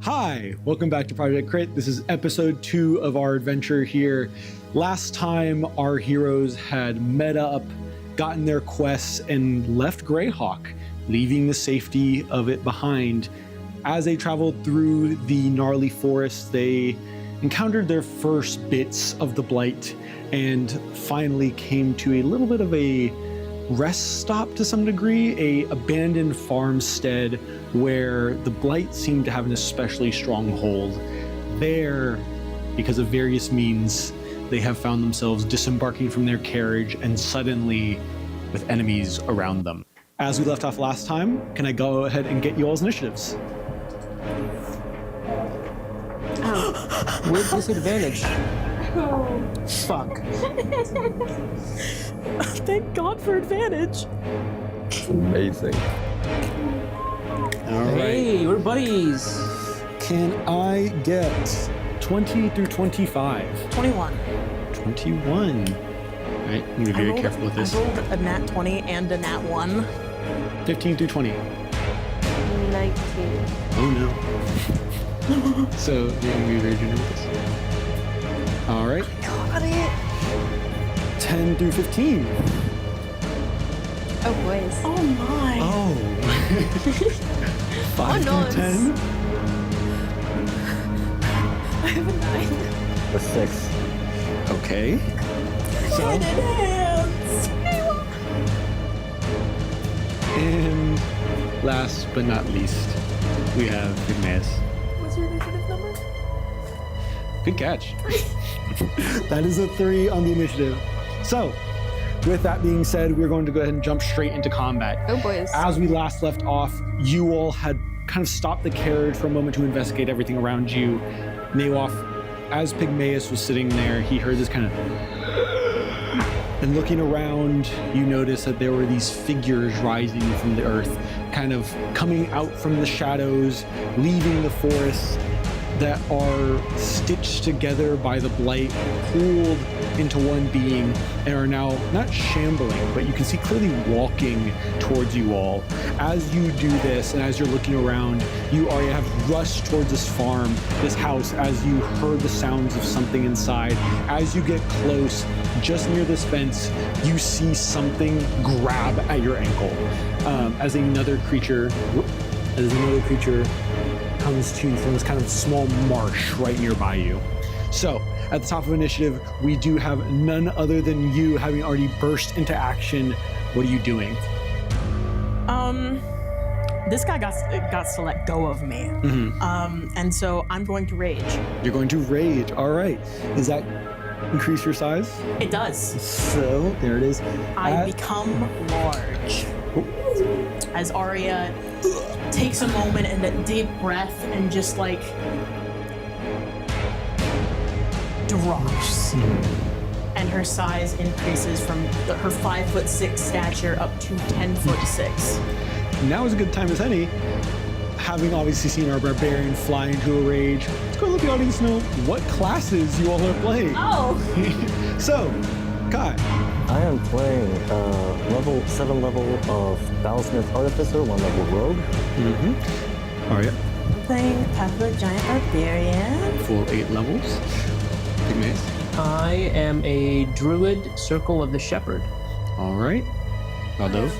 Hi, welcome back to Project Crit. This is episode 2 of our adventure here. Last time, our heroes had met up, gotten their quests, and left Greyhawk, leaving the safety of it behind. As they traveled through the gnarly forest, they encountered their first bits of the Blight and finally came to a little bit of a rest stop to some degree, a abandoned farmstead where the Blight seemed to have an especially strong hold. There, because of various means, they have found themselves disembarking from their carriage and suddenly with enemies around them. As we left off last time, can I go ahead and get you all's initiatives? With disadvantage. Oh. Fuck. Thank God for advantage. Amazing. All right. Hey, we're buddies. Can I get 20 through 25? 21. 21. All right, I'm gonna be very careful with this. I rolled a nat 20 and a nat 1. 15 through 20. 19. Oh no. So you're gonna be very generous with this. All right. Got it. 10 through 15. Oh, boys. Oh my. Oh. 5 no, through 10. I have a 9. A 6. Okay. So, Head and hands. and last but not least, we have Ignace. What's your initiative number? Good catch. That is a 3 on the initiative. So, with that being said, we're going to go ahead and jump straight into combat. Oh, boys. As we last left off, you all had kind of stopped the carriage for a moment to investigate everything around you. Naoth, as Pygmaeus was sitting there, he heard this kind of... And looking around, you notice that there were these figures rising from the earth, kind of coming out from the shadows, leaving the forest, that are stitched together by the Blight, pooled into one being, and are now not shambling, but you can see clearly walking towards you all. As you do this, and as you're looking around, you already have rushed towards this farm, this house, as you heard the sounds of something inside. As you get close, just near this fence, you see something grab at your ankle. As another creature comes to you from this kind of small marsh right nearby you. So, at the top of initiative, we do have none other than you having already burst into action. What are you doing? This guy got to let go of me. Mm-hmm. And so I'm going to rage. You're going to rage. All right. Does that increase your size? It does. So, there it is. I become large. As Arya takes a moment and a deep breath and just like drops. And her size increases from her 5'6" stature up to 10'6". Now is a good time as any. Having obviously seen our barbarian fly into a rage, let's go let the audience know what classes you all are playing. Oh. So, Kai. I am playing level 7 level of Battlesmith Artificer, 1 level Rogue. Mm-hmm. Arya. I'm playing Path of the Giant Barbarian. Full 8 levels. Pygmaeus. I am a druid, Circle of the Shepherd. All right. Valdove.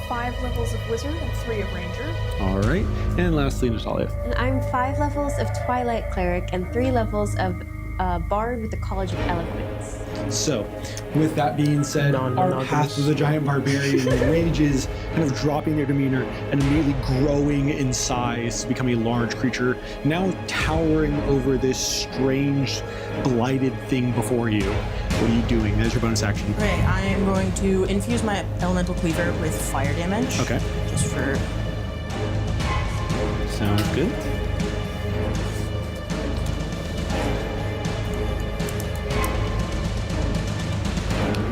5 levels of Wizard and 3 of Ranger. All right. And lastly, Natalia. And I'm 5 levels of Twilight Cleric and 3 levels of Bard with the College of Eloquence. So, with that being said, our Non-monogamous. Path of the Giant Barbarian rages, kind of dropping their demeanor and immediately growing in size to become a large creature, now towering over this strange, blighted thing before you. What are you doing? That's your bonus action. Okay, I am going to infuse my Elemental Cleaver with fire damage. Okay. Just for... Sounds good.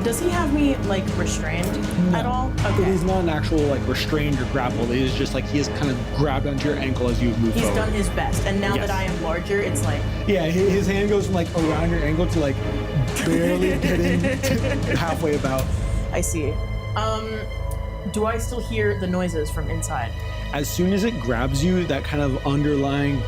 Does he have me, like, restrained at all? It Okay. is not an actual, like, restrained or grappled. It is just like he has kind of grabbed onto your ankle as you move He's forward. done his best, and now Yes. that I am larger, it's like... Yeah, his hand goes from, like, around your ankle to, like, barely getting halfway about. I see. Do I still hear the noises from inside? As soon as it grabs you, that kind of underlying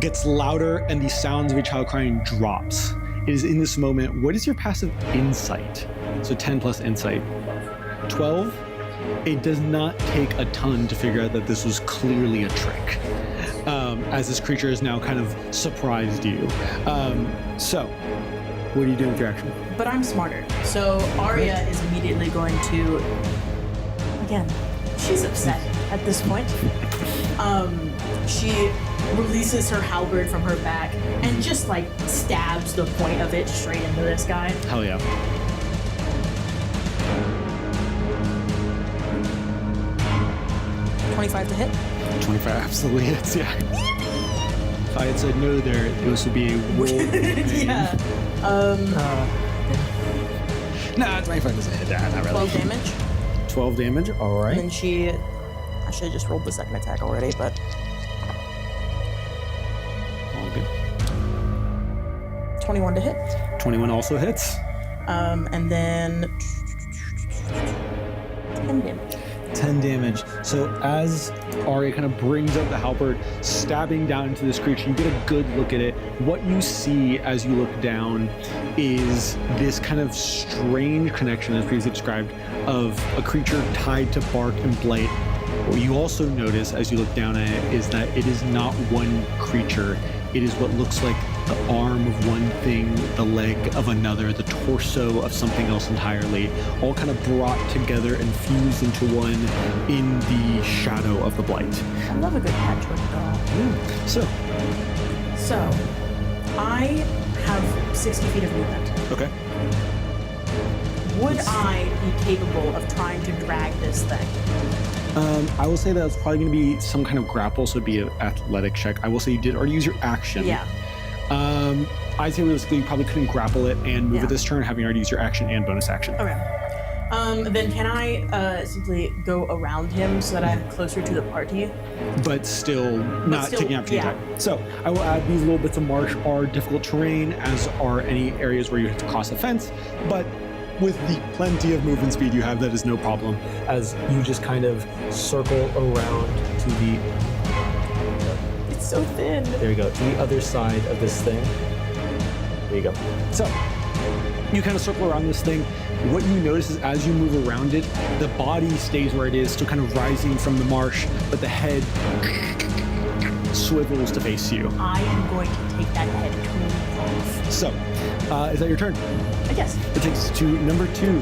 gets louder and the sounds of a child crying drops. It is in this moment. What is your passive insight? So 10 plus insight. 12. It does not take a ton to figure out that this was clearly a trick, as this creature has now kind of surprised you. So, what are you doing with your action? But I'm smarter. So Arya is immediately going to, again, she's upset at this point. She releases her halberd from her back and just like stabs the point of it straight into this guy. Hell yeah. 25 to hit. 25 absolutely hits, yeah. If I had said no there, this would be a roll. Yeah. Nah, 25 doesn't hit that, not really. 12 damage. 12 damage, all And right. then I should have just rolled the second attack already, but All good. 21 to hit. 21 also hits. And then 10 damage. 10 damage. So as Arya kind of brings up the halberd, stabbing down into this creature, you get a good look at it. What you see as you look down is this kind of strange connection, as previously described, of a creature tied to bark and blight. What you also notice as you look down at it is that it is not one creature. It is what looks like the arm of one thing, the leg of another, the torso of something else entirely, all kind of brought together and fused into one in the shadow of the blight. I love a good patchwork doll. So, I have 60 feet of movement. okay. Would I be capable of trying to drag this thing? I will say that it's probably going to be some kind of grapple, so it'd be an athletic check. I will say you did already use your action. Yeah. I'd say realistically you probably couldn't grapple it and move it this turn, having already used your action and bonus action. Okay. Then can I simply go around him so that I'm closer to the party? But still not taking opportunity attack. So I will add these little bits of marsh are difficult terrain, as are any areas where you have to cross a fence, but with the plenty of movement speed you have, that is no problem, as you just kind of circle around to the... It's so thin. There you go, to the other side of this thing. There you go. So, you kind of circle around this thing. What you notice is as you move around it, the body stays where it is, still kind of rising from the marsh, but the head swivels to face you. I am going to take that head clean off. So, is that your turn? I guess. It takes us to number 2,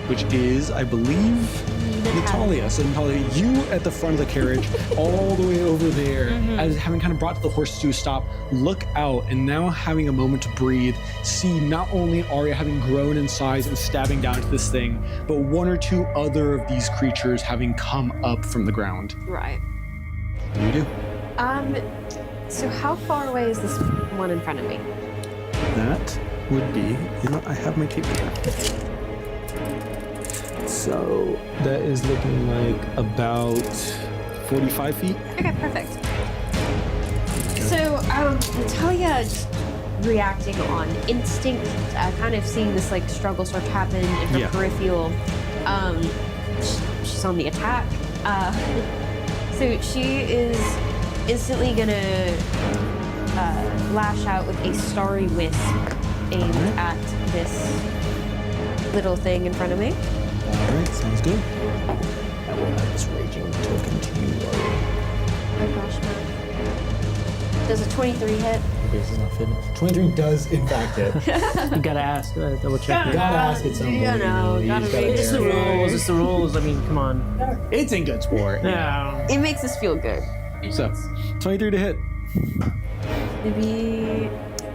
which is, I believe, Natalia. So Natalia, you at the front of the carriage, all the way over there, as having kind of brought the horses to a stop, look out, and now having a moment to breathe, see not only Arya having grown in size and stabbing down to this thing, but 1 or 2 other of these creatures having come up from the ground. Right. What do you do? So how far away is this one in front of me? That would be, you know, I have my tape here. So that is looking like about 45 feet. Okay, perfect. So Natalia just reacting on instinct, kind of seeing this like struggle sort of happen in her peripheral. She's on the attack. So she is instantly gonna lash out with a starry wisp aimed at this little thing in front of me. All right, sounds good. I will add this raging token to you. Oh gosh, no. Does a 23 hit? Okay, this is not fitting. 23 does in fact hit. You gotta ask, double check. You gotta ask it somebody. You know, you gotta just make It's the sure. rules. It's the rules. I mean, come on. It's in good sport. Yeah. It makes us feel good. So, 23 to hit. Maybe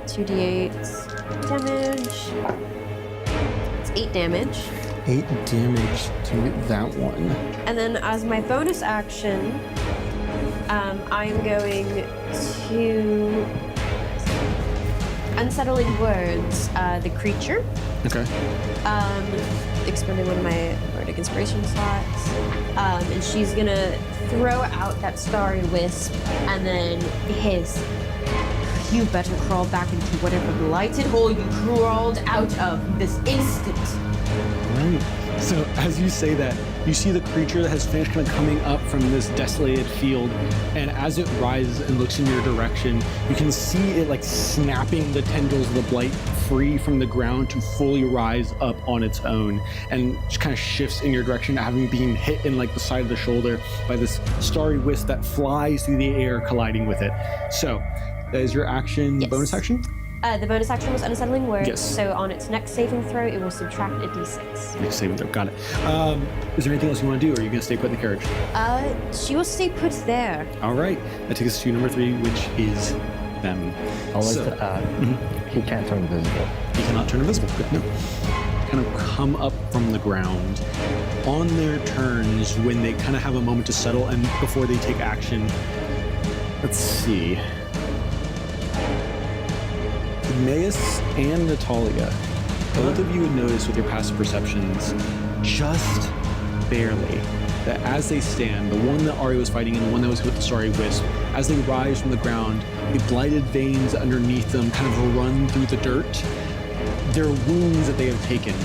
2d8 damage. It's 8 damage. 8 damage to that one. And then as my bonus action, I'm going to Unsettling Words, the creature. Okay. Expending one of my Bardic Inspiration slots. And she's gonna throw out that starry wisp and then hiss. You better crawl back into whatever blighted hole you crawled out of this instant. All right. So as you say that, you see the creature that has finished kind of coming up from this desolated field, and as it rises and looks in your direction, you can see it like snapping the tendrils of the blight free from the ground to fully rise up on its own, and just kind of shifts in your direction, having been hit in like the side of the shoulder by this starry wisp that flies through the air, colliding with it. So that is your action. Yes. Bonus action? The bonus action was Unsettling Word. Yes. So on its next saving throw, it will subtract a d6. Next saving throw. Got it. Is there anything else you want to do, or are you going to stay put in the carriage? She will stay put there. All right. That takes us to number 3, which is them. I'd like to add, he can't turn invisible. He cannot turn invisible. Good. No. Kind of come up from the ground. On their turns, when they kind of have a moment to settle and before they take action, let's see. Emmaus and Natalia, both of you would notice with your passive perceptions, just barely, that as they stand, the one that Ari was fighting and the one that was with the starry wisp, as they rise from the ground, the blighted veins underneath them kind of run through the dirt. Their wounds that they have taken,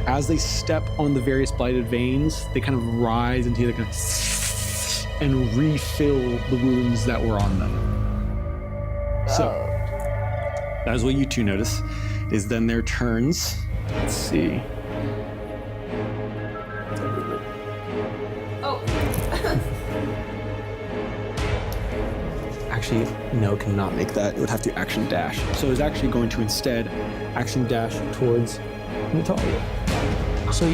as they step on the various blighted veins, they kind of rise into the kind of and refill the wounds that were on them. So that is what you two notice, is then their turns. Let's see. Oh. Actually, no, cannot make that. It would have to action dash. So it's actually going to instead action dash towards Natalia. So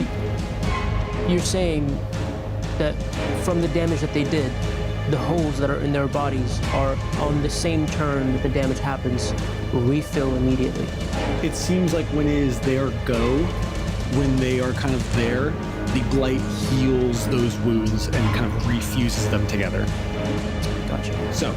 you're saying that from the damage that they did, the holes that are in their bodies are on the same turn that the damage happens, refill immediately. It seems like when it is their go, when they are kind of there, the blight heals those wounds and kind of refuses them together. Gotcha. So,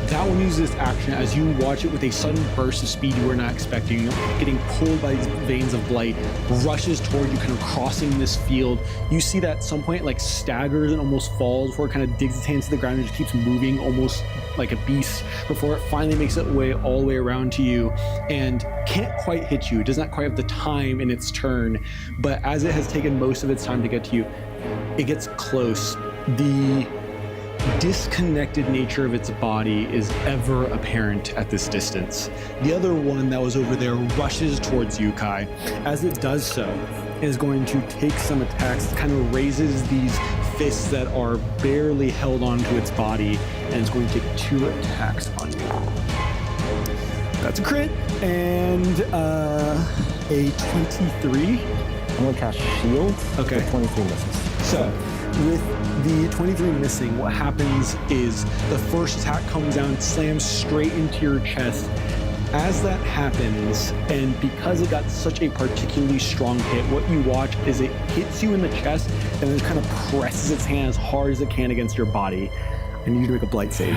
that one uses action as you watch it with a sudden burst of speed you were not expecting, getting pulled by these veins of blight, rushes toward you, kind of crossing this field. You see that at some point, like, staggers and almost falls before it kind of digs its hands to the ground and just keeps moving almost like a beast before it finally makes its way all the way around to you and can't quite hit you. It does not quite have the time in its turn, but as it has taken most of its time to get to you, it gets close. The disconnected nature of its body is ever apparent at this distance. The other one that was over there rushes towards you, Kai. As it does so, it is going to take some attacks. It kind of raises these fists that are barely held onto its body, and it's going to take 2 attacks on you. That's a crit, and a 23. I'm gonna cast Shield. Okay. The 23 misses. So, with the 23 missing, what happens is the first attack comes down, slams straight into your chest. As that happens, and because it got such a particularly strong hit, what you watch is it hits you in the chest and then kind of presses its hand as hard as it can against your body. I need you to make a blight save.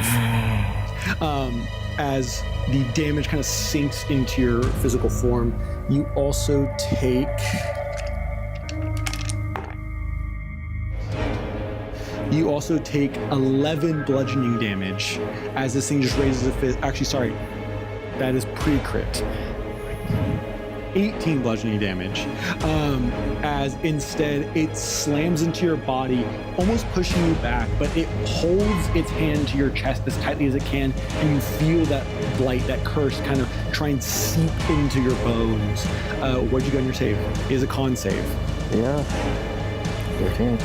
As the damage kind of sinks into your physical form, you also take... You also take 11 bludgeoning damage as this thing just raises a fist. Actually, sorry, that is pre-crit. 18 bludgeoning damage. As instead it slams into your body, almost pushing you back, but it holds its hand to your chest as tightly as it can, and you feel that blight, that curse, kind of try and seep into your bones. What'd you get on your save? It is a con save. Yeah. 13.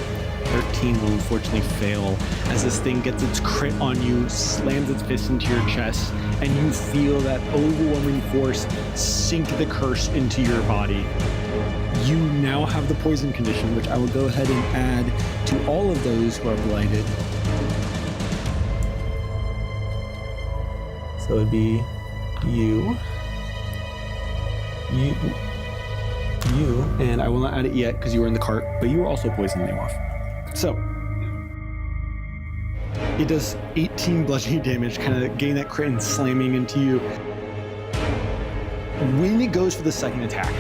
13 will unfortunately fail as this thing gets its crit on you, slams its fist into your chest, and you feel that overwhelming force sink the curse into your body. You now have the poison condition, which I will go ahead and add to all of those who are blighted. So it would be you, and I will not add it yet because you were in the cart, but you were also poisoned off. So, it does 18 bludgeoning damage, kind of getting that crit and slamming into you. When it goes for the second attack,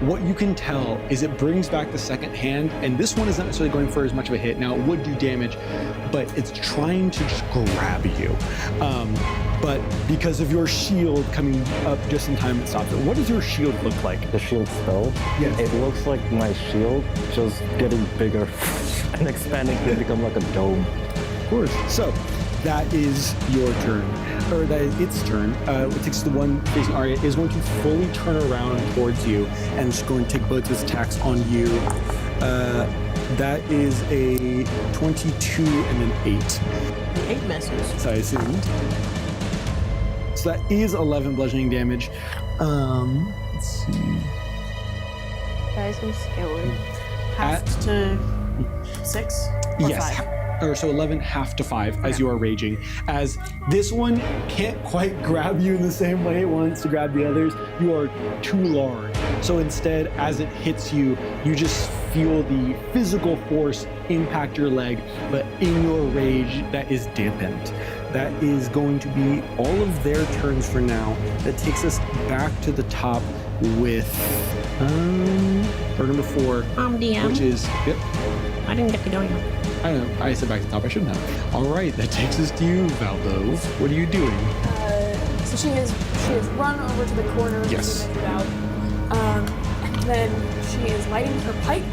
what you can tell is it brings back the second hand, and this one is not necessarily going for as much of a hit. Now, it would do damage, but it's trying to just grab you. But because of your shield coming up just in time, it stops it. What does your shield look like? The shield spell? Yes. It looks like my shield just getting bigger and expanding to become like a dome. Of course. So, that is your turn, or that is its turn. It takes the one facing Arya, is going to fully turn around towards you and is going to take both of its attacks on you. That is a 22 and an 8. The 8 misses. So I assumed. So that is 11 bludgeoning damage. Let's see. Guys, I'm scared. Half to 6? Or Yes. 5? Or so 11 half to 5 as you are raging. As this one can't quite grab you in the same way it wants to grab the others, you are too large. So instead, as it hits you, you just feel the physical force impact your leg, but in your rage, that is dampened. That is going to be all of their turns for now. That takes us back to the top with or number 4, DM. which is I didn't get to go yet. I know, I said back to the top, I shouldn't have. All right, that takes us to you, Valdo. What are you doing? So she has run over to the corner that Yes. we measured out. And then she is lighting her pipe,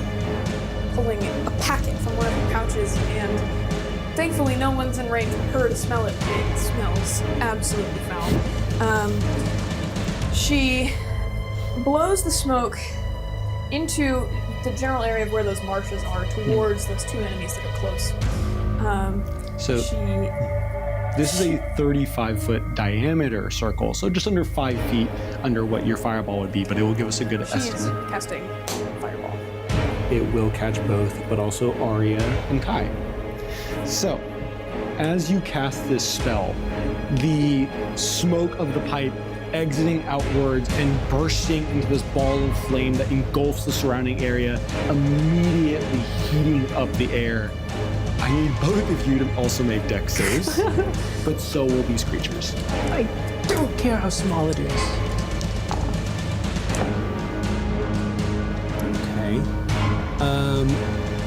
pulling a packet from one of her pouches, and thankfully no one's in range of her to smell it. It smells absolutely foul. She blows the smoke into the general area of where those marshes are, towards those 2 enemies that are close. So this is a 35-foot diameter circle, so just under 5 feet under what your fireball would be, but it will give us a good She's estimate. casting fireball. It will catch both, but also Arya and Kai. So, as you cast this spell, the smoke of the pipe exiting outwards and bursting into this ball of flame that engulfs the surrounding area, immediately heating up the air. I need both of you to also make dex saves, but so will these creatures. I don't care how small it is. Okay.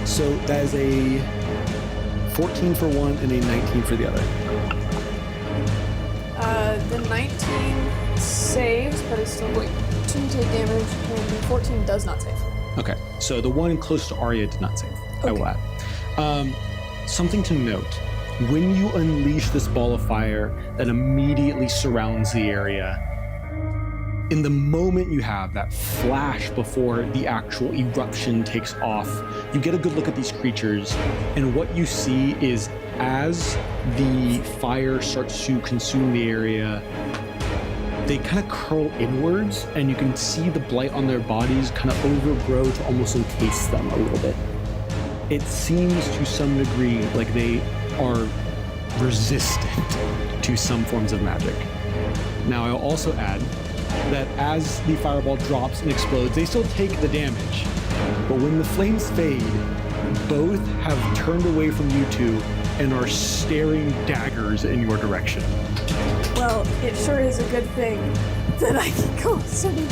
So that is a 14 for one and a 19 for the other. The 19 saves, but is still going to take damage, and the 14 does not save. Okay, so the one close to Arya did not save. I will add. Something to note, when you unleash this ball of fire that immediately surrounds the area, in the moment you have that flash before the actual eruption takes off, you get a good look at these creatures, and what you see is as the fire starts to consume the area, they kind of curl inwards, and you can see the blight on their bodies kind of overgrow to almost encase them a little bit. It seems to some degree like they are resistant to some forms of magic. Now, I'll also add that as the fireball drops and explodes, they still take the damage. But when the flames fade, both have turned away from you two and are staring daggers in your direction. Well, it sure is a good thing that I can go sending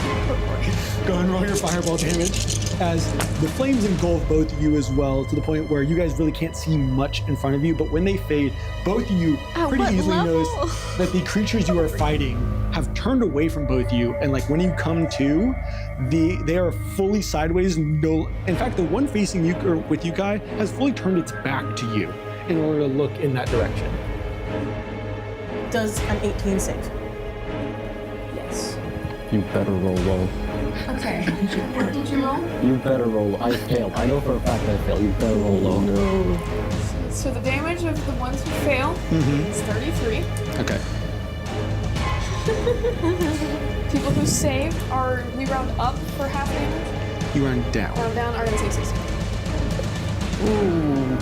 Go and roll your fireball damage. As the flames engulf both of you as well, to the point where you guys really can't see much in front of you, but when they fade, both of you pretty what easily level? notice that the creatures you are fighting have turned away from both of you, and like when you come to, they are fully sideways. No, in fact, the one facing you or with you, Kai, has fully turned its back to you in order to look in that direction. Does an 18 save? Yes. You better roll low. Okay. What did you roll? You better roll low. I failed. I know for a fact I failed. You better roll low. No. So the damage of the ones who fail is 33. Okay. People who saved we round up for half damage. You round down. Round down are gonna take 16. Ooh.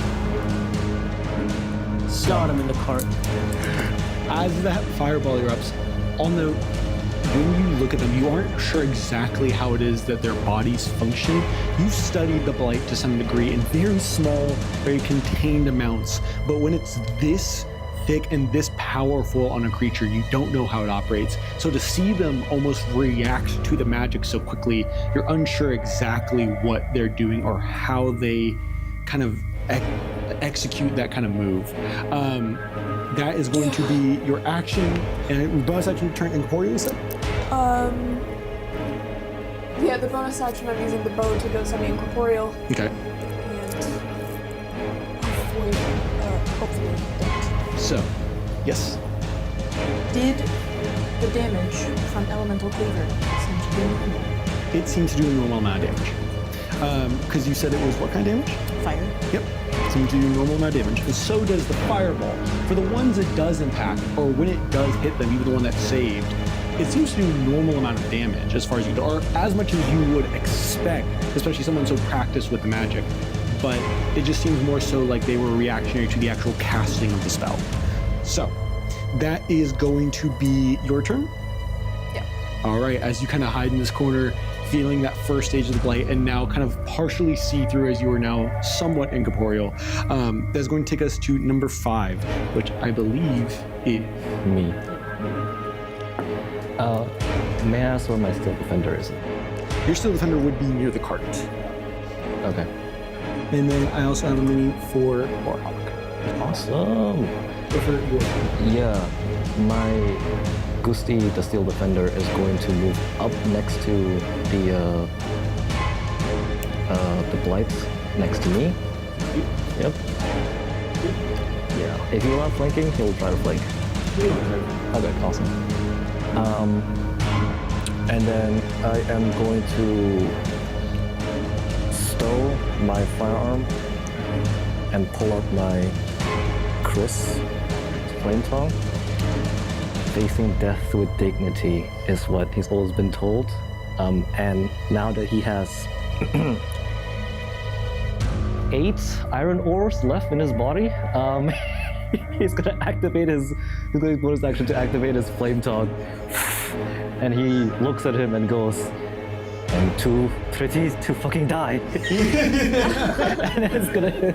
Got him in the cart. As that fireball erupts, I'll note, when you look at them, you aren't sure exactly how it is that their bodies function. You've studied the blight to some degree in very small, very contained amounts, but when it's this thick and this powerful on a creature, you don't know how it operates. So to see them almost react to the magic so quickly, you're unsure exactly what they're doing or how they kind of execute that kind of move. That is going to be your action, and bonus action turn incorporeal, you said? Yeah, the bonus action I'm using the bow to go semi-incorporeal. Okay. And hopefully don't. So, yes. Did the damage from Elemental Cleaver seem to be normal? It seems to do a normal amount of damage. Because you said it was what kind of damage? Fire. Yep. Seems to do a normal amount of damage. And so does the fireball. For the ones it does impact, or when it does hit them, even the one that's saved, it seems to do a normal amount of damage as far as you know, or as much as you would expect, especially someone so practiced with the magic. But it just seems more so like they were reactionary to the actual casting of the spell. So, that is going to be your turn? Yeah. All right, as you kind of hide in this corner, feeling that first stage of the blight, and now kind of partially see through as you are now somewhat incorporeal. That's going to take us to number 5, which I believe is Me. May I ask where my steel defender is? your steel defender would be near the cart. Okay. And then I also have a mini for Warhawk. Awesome. Go for your turn. Yeah, my Gusti, the steel defender, is going to move up next to the blights next to me. Yep. Yeah. If you allow flanking, he'll try to flank. Okay, awesome. And then I am going to stow my firearm and pull out my Chris flame tongue. Facing death with dignity is what he's always been told. And now that he has 8 iron ores left in his body, he's gonna activate his bonus action to activate his flame tongue. And he looks at him and goes, "I'm too pretty to fucking die." And it's gonna.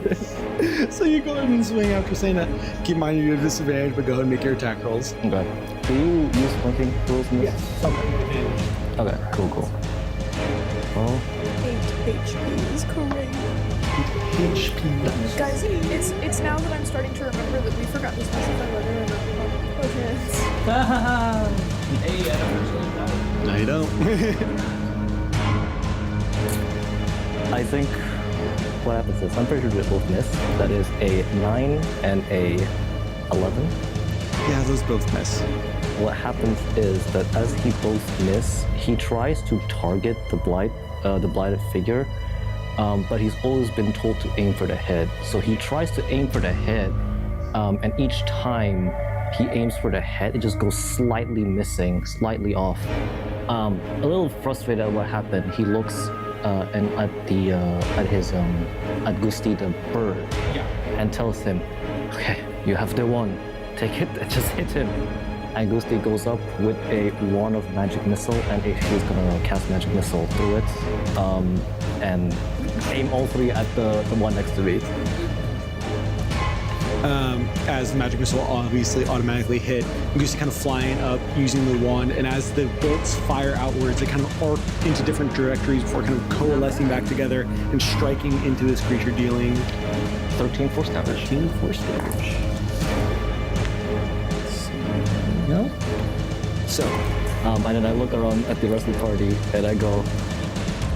So you go ahead and swing after saying that. Keep in mind you have disadvantage, but go ahead and make your attack rolls. Okay. Do you use flanking rules in this? Yes. Okay. Okay, cool. Well, 8 HP is correct. HP. Guys, it's now that I'm starting to remember that we forgot to specify whether or not we want potions. No, you don't. I think what happens is, I'm pretty sure they both miss. That is a 9 and a 11. Yeah, those both miss. What happens is that as he both miss, he tries to target the blighted figure, but he's always been told to aim for the head. So he tries to aim for the head, and each time he aims for the head, it just goes slightly missing, slightly off. A little frustrated at what happened, he looks at Gusti the bird, and tells him, "Okay, you have the one. Take it and just hit him." And Gusti goes up with a wand of magic missile, and he's gonna cast magic missile through it, and aim all 3 at the one next to me. As the magic missile obviously automatically hit, Gusti kind of flying up using the wand, and as the bolts fire outwards, they kind of arc into different trajectories before kind of coalescing back together and striking into this creature, dealing 13 force damage. 13 force damage. No? So, and then I look around at the rest of the party and I go,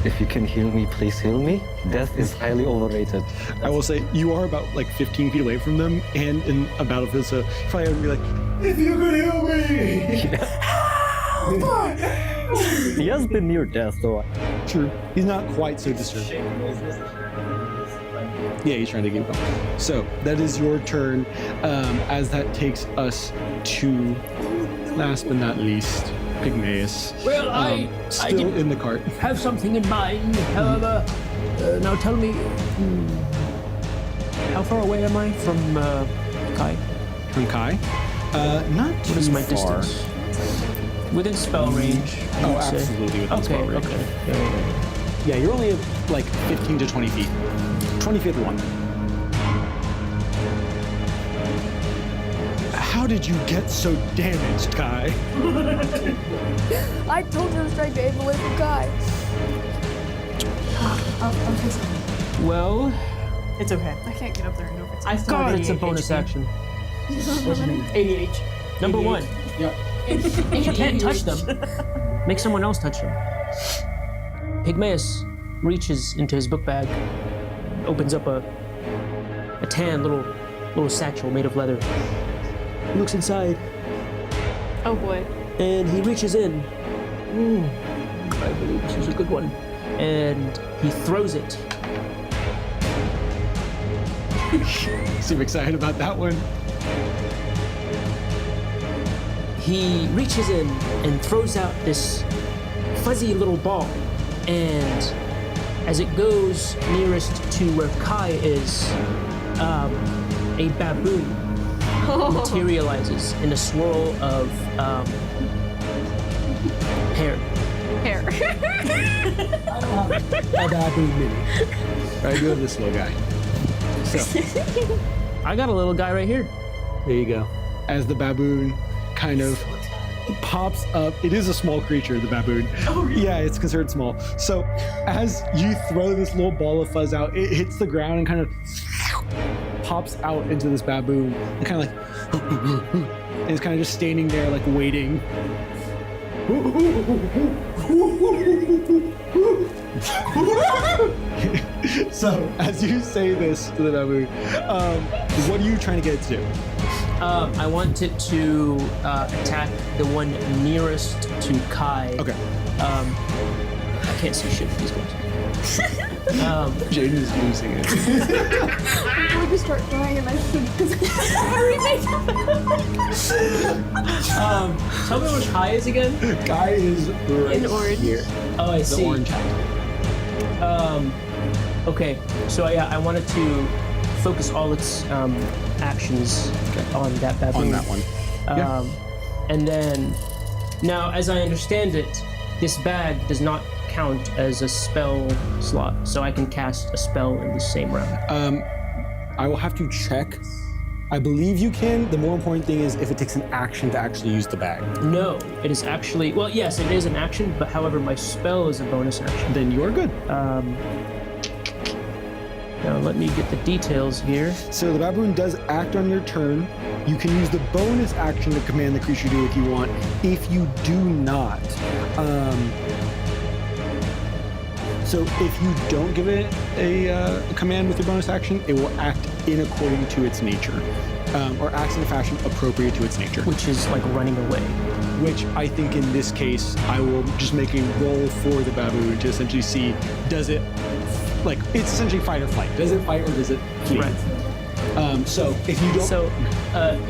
"If you can heal me, please heal me. Death is highly overrated." I will say you are about like 15 feet away from them and in a battlefield, so if I would be like, "If you could heal me!" He has been near death, though. True. He's not quite so disturbed. Yeah, he's trying to keep going. So that is your turn. As that takes us to, last but not least, Pygmaeus. Well, I still did in the cart. have something in mind. However, now tell me, how far away am I from Kai? From Kai? Not too What is my far. distance? Within spell range. I Oh, would say. absolutely within Okay, spell range. okay. Yeah. Yeah, you're only like 15 to 20 feet. 20 feet one. How did you get so damaged, Kai? I told you I was trying to aim away from Kai. I'll fix it. Well, It's okay. I can't get up there and go fix it. I still God, have it's a 88 bonus HP. action. 88. Number 1, Yeah. you can't touch them. Make someone else touch them. Pygmaeus reaches into his book bag, opens up a tan little satchel made of leather. Looks inside, Oh boy. and he reaches in. I believe this is a good one. And he throws it. Seem excited about that one. He reaches in and throws out this fuzzy little ball. And as it goes nearest to where Kai is, a baboon materializes in a swirl of hair. Hair. A baboon mini. Alright, you have this little guy. So, I got a little guy right here. there you go. As the baboon kind of pops up, it is a small creature, the baboon. Oh, really? Yeah, it's considered small. So, as you throw this little ball of fuzz out, it hits the ground and kind of pops out into this baboon and kind of like, and it's kind of just standing there, like waiting. So, as you say this to the baboon, what are you trying to get it to do? I want it to attack the one nearest to Kai. Okay. I can't see shit with these ones. Jaden is losing it. We just start throwing him at him because Tell me what Kai is again. Guy is right In orange. here. Oh, I The see. orange hat. Okay, so yeah, I wanted to focus all its actions on that baboon. On that one. Yeah. And then, now, as I understand it, this bag does not count as a spell slot, so I can cast a spell in the same round. I will have to check. I believe you can. The more important thing is if it takes an action to actually use the bag. No, it is actually, well, yes, it is an action, but however, my spell is a bonus action. Then you are good. Now, let me get the details here. So the baboon does act on your turn. You can use the bonus action to command the creature to do what you want. If you do not, so if you don't give it a command with your bonus action, it will act in according to its nature, or acts in a fashion appropriate to its nature. Which is like running away. Which I think in this case, I will just make a roll for the baboon to essentially see, does it, like, it's essentially fight or flight. Does it fight or does it flee? Right. So if you don't, So,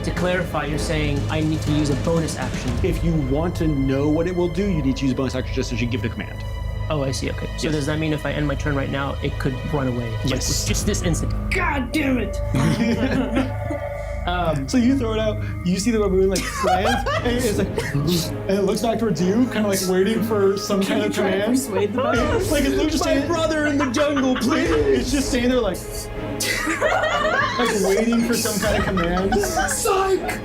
to clarify, you're saying I need to use a bonus action. if you want to know what it will do, you need to use a bonus action just as you give it a command. Oh, I see. Okay. So Yes. does that mean if I end my turn right now, it could run away? Like, Yes. just this instant. God damn it! So you throw it out, you see the baboon like lands, and it's like, and it looks back towards you, kind of like waiting for some kind of command. Persuade the baboon. It's like it's literally just standing, brother in the jungle, please. it's just standing there like waiting for some kind of command. Psych!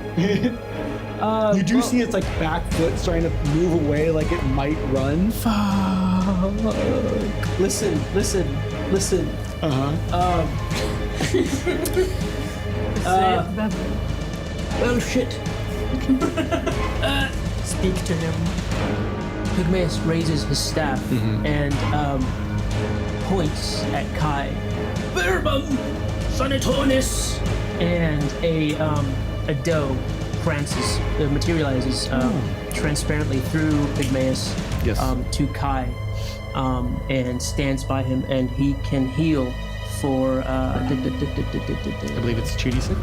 You do see its like back foot starting to move away, like it might run. Listen. Oh shit. Speak to him. Pygmaeus raises his staff and points at Kai. Verbum Sanatonis! And a doe materializes transparently through Pygmaeus Yes. to Kai and stands by him, and he can heal for I believe it's 2d6.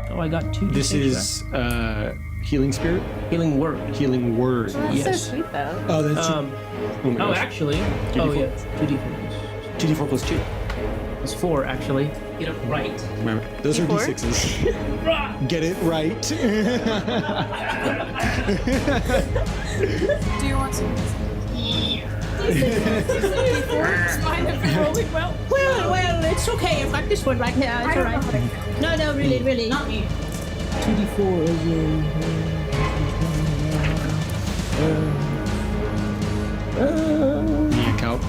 oh, I got 2. This is healing spirit, healing word. healing word. That's Yes. so sweet though. Oh, that's Oh, my gosh. actually, 2d4. yeah, 2d4. 2d4 plus 2. It's 4, actually. Get it right. Remember, those are D4? d6s. Get it right. Do you want some? It's fine if you're rolling well. Well, it's okay. I've got this one right here. It's all right. No, really. Not me. 2d4 is in. Yeah, calc.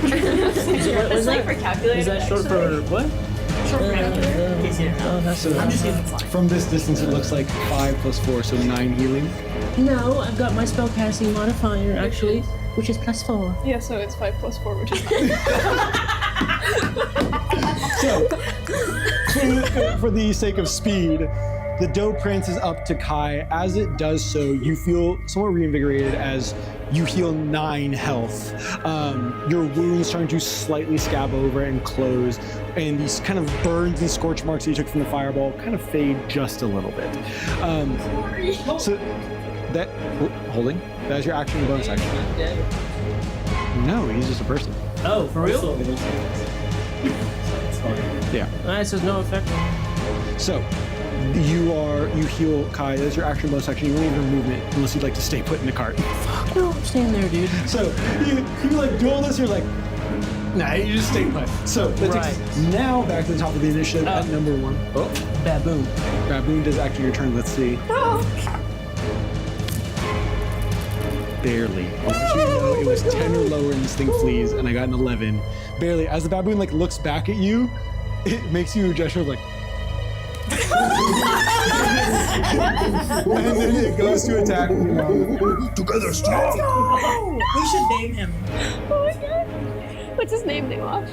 It's like for calculator. Is that short for what? Short for calculator. In case you didn't know. That's I'm just giving fly. From this distance, it looks like 5 + 4, so 9 healing. No, I've got my spellcasting modifier actually, which is +4. Yeah, so it's 5 + 4, which is 9. So, for the sake of speed, the doe prances up to Kai. As it does so, you feel somewhat reinvigorated as you heal 9 health. Your wounds starting to slightly scab over and close, and these kind of burns and scorch marks that you took from the fireball kind of fade just a little bit. So that holding, that's your action and bonus action. No, he's just a person. Oh, for real? Yeah. That says no effect. So you heal Kai. That's your action bonus action. You don't even have movement unless you'd like to stay put in the cart. Fuck no, I'm staying there, dude. So you like do all this. You're like, nah, you just stay put. So that takes us now back to the top of the initiative at number 1. Oh, Baboon. Baboon does after your turn. Let's see. Barely. I want you to know it was 10 or lower and this thing flees, and I got an 11. Barely. As the baboon like looks back at you, it makes you a gesture of like. And then it goes to attack you. Together strong. We should name him. Oh my god. What's his name, Newash?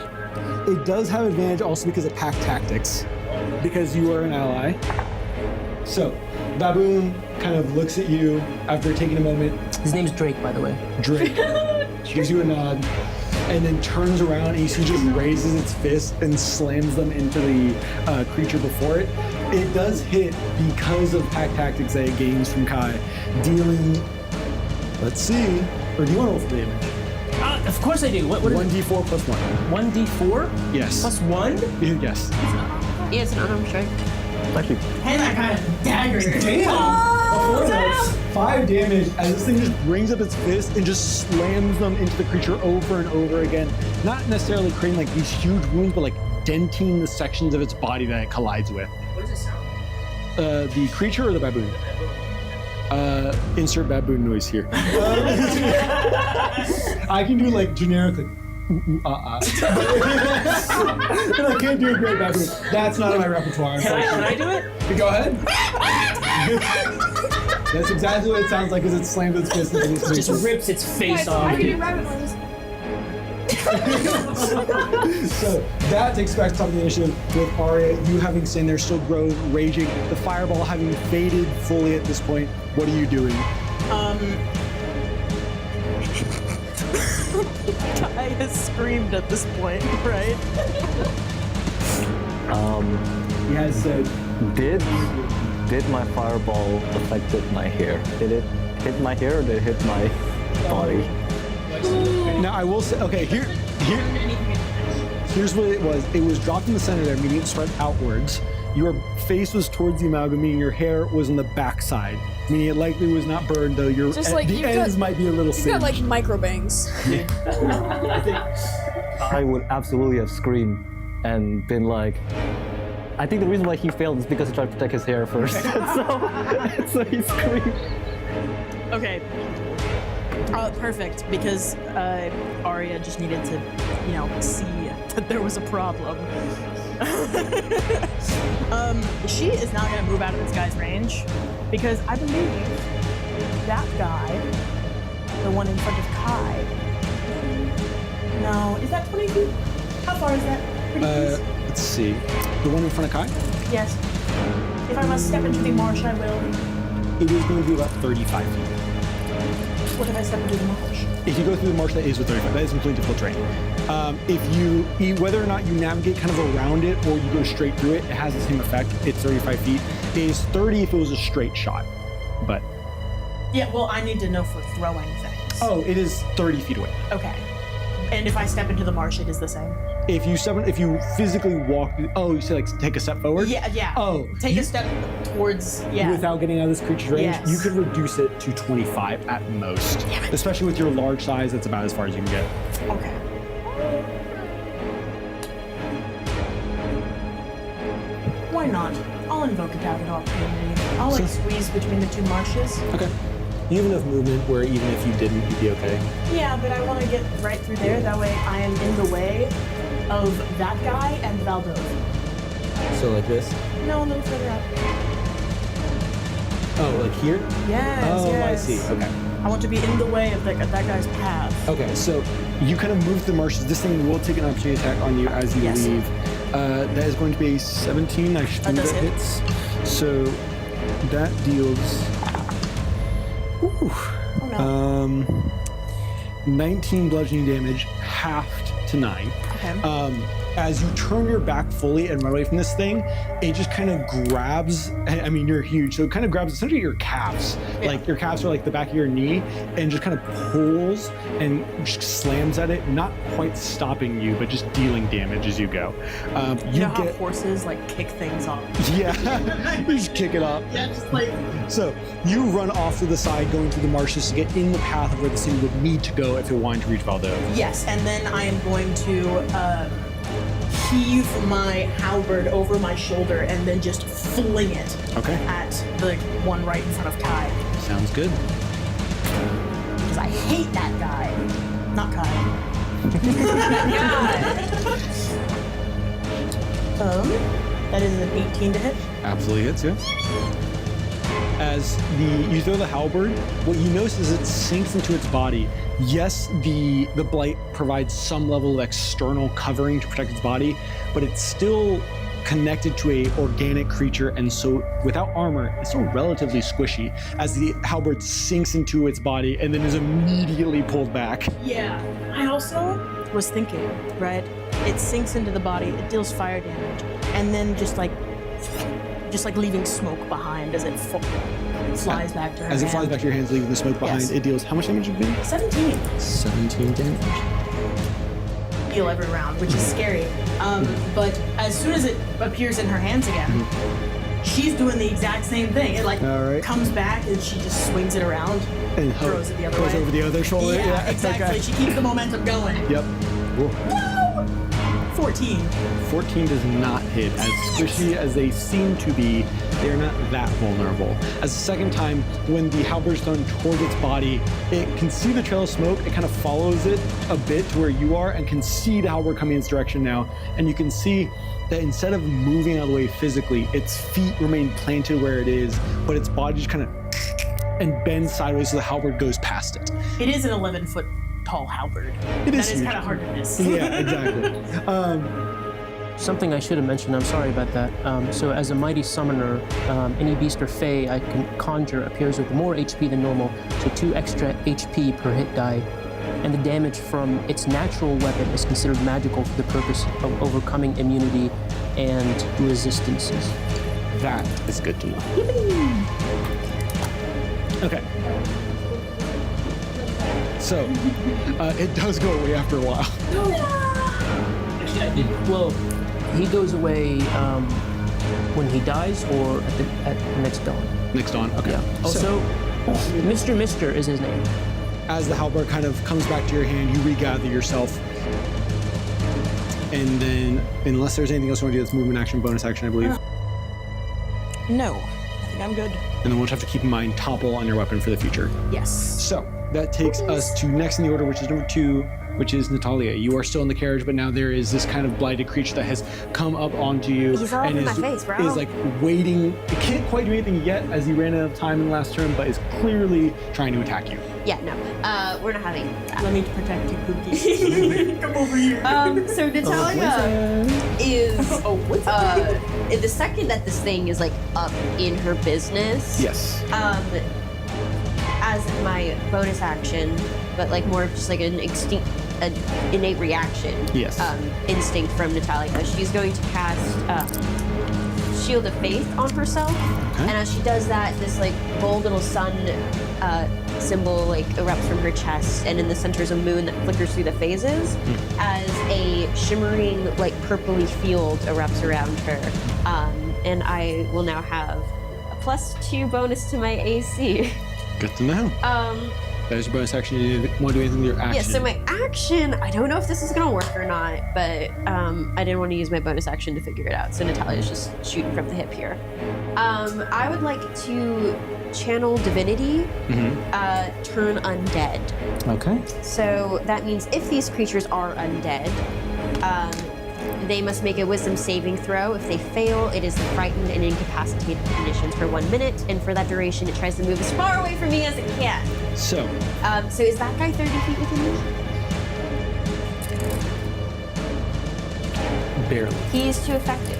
It does have advantage also because of pack tactics, because you are an ally. So, baboon kind of looks at you after taking a moment. His name's Drake, by the way. Drake gives you a nod, and then turns around and you see just raises its fist and slams them into the creature before it. It does hit because of pack tactics that it gains from Kai, dealing, let's see, or do you want to roll for damage? Of course I do. What is 1d4 + 1. 1d4? Yes. +1? Yes. Yeah, it's an unarmed strike. Thank you. And I got a dagger. Before those, 5 damage as this thing just brings up its fist and just slams them into the creature over and over again. Not necessarily creating like these huge wounds, but like denting the sections of its body that it collides with. What does it sound? The creature or the baboon? Insert baboon noise here. I can do like generic like but I can't do a great baboon. That's not in my repertoire. Can I do it? Go ahead. That's exactly what it sounds like as it slams its fist into these Just creatures. rips its face Guys, off. I can do rabbit noise. So that takes back to top of the initiative with Arya, you having stayed there, still grown, raging, the fireball having faded fully at this point. What are you doing? Kai has screamed at this point, right? He has said, Did my fireball affected my hair? Did it hit my hair or did it hit my body? now I will say, okay, here's what it was. It was dropped in the center there, meaning it spread outwards. Your face was towards the amalgam, meaning your hair was on the back side. Meaning it likely was not burned, though your Just like the you've ends got- might be a little He's got singed. like micro bangs. I would absolutely have screamed and been like, I think the reason why he failed is because he tried to protect his hair first. so he screamed. Okay. Perfect, because Arya just needed to, see that there was a problem. She is not going to move out of this guy's range, because I believe that guy, the one in front of Kai, no, is that 20 feet? How far is that? Pretty please? Let's see. The one in front of Kai? Yes. If I must step into the marsh, I will. It is going to be about 35 feet. What if I step into the marsh? If you go through the marsh, that is with 35. That is completely difficult terrain. Whether or not you navigate kind of around it or you go straight through it, it has the same effect. It's 35 feet. It is 30 if it was a straight shot, but. Yeah, well, I need to know for throwing things. Oh, it is 30 feet away. Okay. And if I step into the marsh, it is the same. If you physically walk, you say like take a step forward. Yeah. Oh, Take a step towards. Yeah. Without getting out of this creature's range, Yes. you could reduce it to 25 at most. Damn it. Especially with your large size, that's about as far as you can get. Okay. Why not? I'll invoke attack of opportunity. I'll like squeeze between the two marshes. Okay. You have enough movement where even if you didn't, you'd be okay. Yeah, but I want to get right through there. That way I am in the way of that guy and Valdove. So like this? No, a little further up. Oh, like here? Yes, Oh, yes. I see. Okay. I want to be in the way of that guy's path. Okay, so you kind of move the marshes. This thing will take an opportunity attack on you as you Yes. leave. That is going to be a 17. I should That does hit. hits. So that deals. Ooh, Oh no. 19 bludgeoning damage, halved to 9. Okay. As you turn your back fully and run away from this thing, it just kind of grabs. I mean, you're huge, so it kind of grabs essentially your calves. Yeah. Like your calves are like the back of your knee, and just kind of pulls and just slams at it, not quite stopping you, but just dealing damage as you go. You know how horses like kick things off? Yeah, you just kick it up. Yeah, just like. So you run off to the side, going through the marshes to get in the path of where this thing would need to go if it wanted to reach Valdove. Yes, and then I am going to heave my halberd over my shoulder and then just fling it Okay. at the one right in front of Kai. Sounds good. Because I hate that guy. Not Kai. That is an 18 to hit. Absolutely hits, yeah. As you throw the halberd, what you notice is it sinks into its body. Yes, the blight provides some level of external covering to protect its body, but it's still connected to a organic creature, and so without armor, it's still relatively squishy as the halberd sinks into its body and then is immediately pulled back. Yeah. I also was thinking, right? It sinks into the body, it deals fire damage, and then just like leaving smoke behind as it flies back to her As it hand. flies back to your hands, leaving the smoke behind, Yes. it deals how much damage again? 17. 17 damage. Heal every round, which is scary. But as soon as it appears in her hands again, she's doing the exact same thing. It like All right. comes back and she just swings it around, And throws it the other goes way. over the other shoulder. Yeah, it's exactly. okay. She keeps the momentum going. Yep. Cool. 14. 14 does not hit. As squishy as they seem to be, they're not that vulnerable. As the second time, when the halberd's thrown towards its body, it can see the trail of smoke. It kind of follows it a bit to where you are and can see the halberd coming in its direction now. And you can see that instead of moving out of the way physically, its feet remain planted where it is, but its body just kind of and bends sideways so the halberd goes past it. It is an 11-foot tall halberd. It is That is huge. kind of hard to miss. Yeah, exactly. Something I should have mentioned, I'm sorry about that. So as a mighty summoner, any beast or fae I can conjure appears with more HP than normal, so 2 extra HP per hit die. And the damage from its natural weapon is considered magical for the purpose of overcoming immunity and resistances. That is good to know. Okay. So, it does go away after a while. Actually, I did. Well, he goes away when he dies or at next dawn. Next on, okay. Yeah. So, Also, Mr. is his name. as the halberd kind of comes back to your hand, you regather yourself. And then, unless there's anything else you want to do, that's movement action, bonus action, I believe. No, I think I'm good. And then we'll just have to keep in mind topple on your weapon for the future. Yes. So, that takes us to next in the order, which is number 2, which is Natalia. You are still in the carriage, but now there is this kind of blighted creature that has come up onto you. He's all and up in is, my face, bro. is like waiting. It can't quite do anything yet as he ran out of time in the last turn, but is clearly trying to attack you. Yeah, no. We're not having that. Let me protect you, Pookie. Come over here. So Natalia is the second that this thing is like up in her business. Yes. As my bonus action, but like more of just like an innate reaction. Yes. Instinct from Natalia. She's going to cast shield of faith on herself. And as she does that, this like gold little sun symbol like erupts from her chest, and in the center is a moon that flickers through the phases as a shimmering like purpley field erupts around her. And I will now have a +2 bonus to my AC. Good to know. That is your bonus action. You want to do anything with your action? Yeah, so my action, I don't know if this is gonna work or not, but I didn't want to use my bonus action to figure it out, so Natalia's just shooting from the hip here. I would like to channel Divinity, turn undead. Okay. So that means if these creatures are undead, they must make a wisdom saving throw. If they fail, it is the frightened and incapacitated conditions for 1 minute, and for that duration, it tries to move as far away from me as it can. So is that guy 30 feet within me? barely. He's too effective.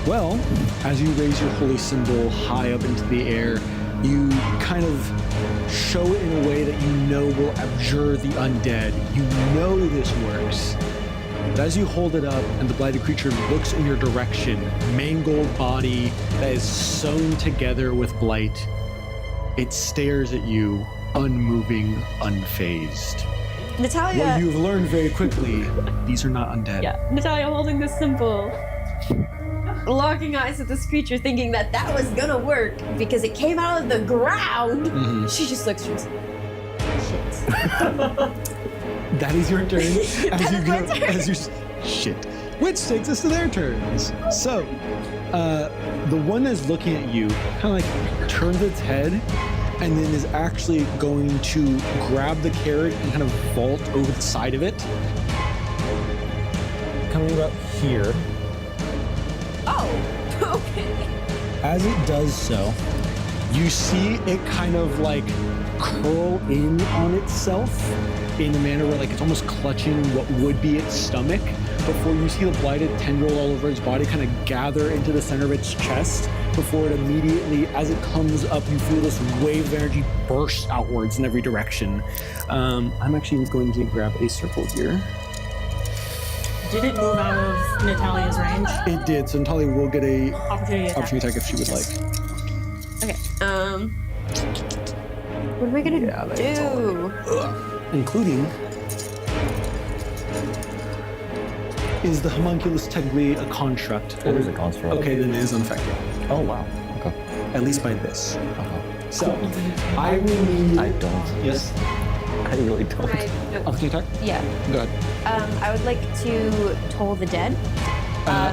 Well, as you raise your holy symbol high up into the air, you kind of show it in a way that you know will abjure the undead. You know this works. But as you hold it up and the blighted creature looks in your direction, mangled body that is sewn together with blight, it stares at you, unmoving, unfazed. Natalia. What you've learned very quickly, these are not undead. Yeah, Natalia holding this symbol, locking eyes with this creature, thinking that that was gonna work because it came out of the ground. She just looks. She goes, shit. That is your turn. That is my turn. Shit. Which takes us to their turns. So, the one that's looking at you kind of like turns its head and then is actually going to grab the carrot and kind of vault over the side of it. Coming up here. Oh, okay. As it does so, you see it kind of like curl in on itself in a manner where like it's almost clutching what would be its stomach before you see the blighted tendril all over its body kind of gather into the center of its chest before it immediately, as it comes up, you feel this wave of energy burst outwards in every direction. I'm actually going to grab a circle here. Did it move out of Natalia's range? It did, so Natalia will get a Opportunity attack if she would like. Okay. What am I gonna do? Including, is the homunculus technically a construct? It is a construct. Okay, then it is unaffected. Oh, wow. Okay. At least by this. Okay. So, I will need... I don't. Yes? I really don't. Opportunity attack? Yeah. Go ahead. I would like to toll the dead.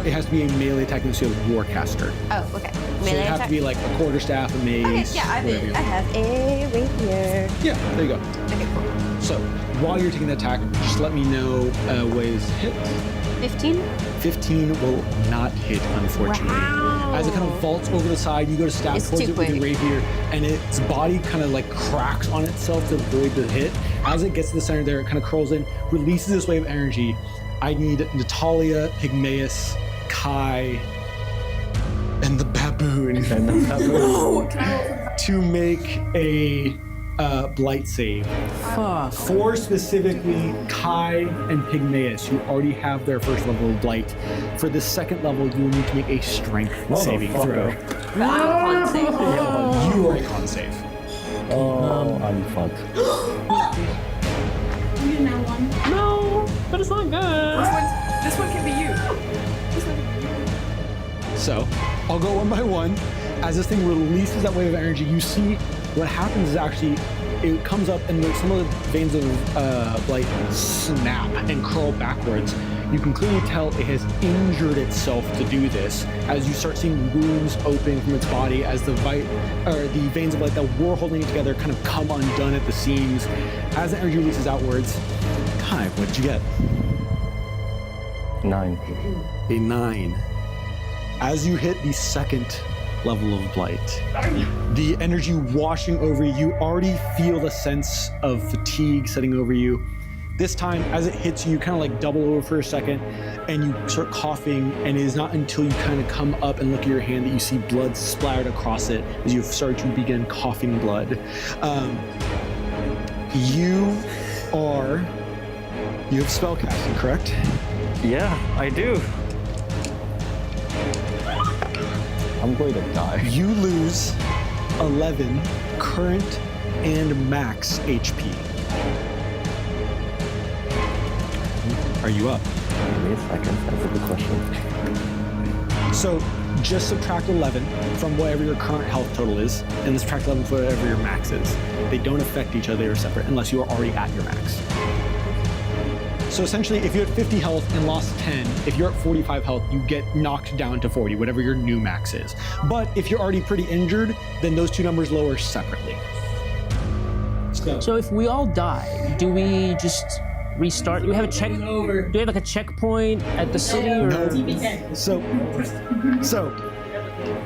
It has to be a melee attack unless you have Warcaster. Oh, okay. So Melee it has attack. to be like a quarterstaff, a mace. Okay, yeah, I have a rapier. Yeah, there you go. Okay, cool. So, while you're taking the attack, just let me know what is hit. 15? 15 will not hit, unfortunately. Wow. As it kind of vaults over the side, you go to stab It's towards too it with your quick. rapier, and its body kind of like cracks on itself to avoid the hit. As it gets to the center there, it kind of curls in, releases this wave of energy. I need Natalia, Pygmaeus, Kai, and the baboon Oh, can I roll for to make a blight save. Fuck. For specifically Kai and Pygmaeus, who already have their first level of blight. For the second level, you will need to make a strength saving throw. Con save. You are a con save. Oh, I'm fucked. you get now one? No, but it's not good. This one can be you. This one can be you. So, I'll go one by one. As this thing releases that wave of energy, you see what happens is actually it comes up and some of the veins of blight snap and curl backwards. You can clearly tell it has injured itself to do this as you start seeing wounds open from its body as the veins of blight that were holding it together kind of come undone at the seams. As the energy releases outwards, Kai, what'd you get? 9. A 9. As you hit the second level of blight, the energy washing over you, you already feel the sense of fatigue setting over you. This time, as it hits you, you kind of like double over for a second and you start coughing, and it is not until you kind of come up and look at your hand that you see blood splattered across it as you've started to begin coughing blood. You have spellcasting, correct? Yeah, I do. I'm going to die. You lose 11 current and max HP. Are you up? Give me a second. That's a good question. So just subtract 11 from whatever your current health total is, and then subtract 11 from whatever your max is. They don't affect each other, they're separate unless you are already at your max. So essentially, if you had 50 health and lost 10, if you're at 45 health, you get knocked down to 40, whatever your new max is. But if you're already pretty injured, then those two numbers lower separately. So if we all die, do we just restart? Do we have a check? Do we have like a checkpoint at the city? Or? So,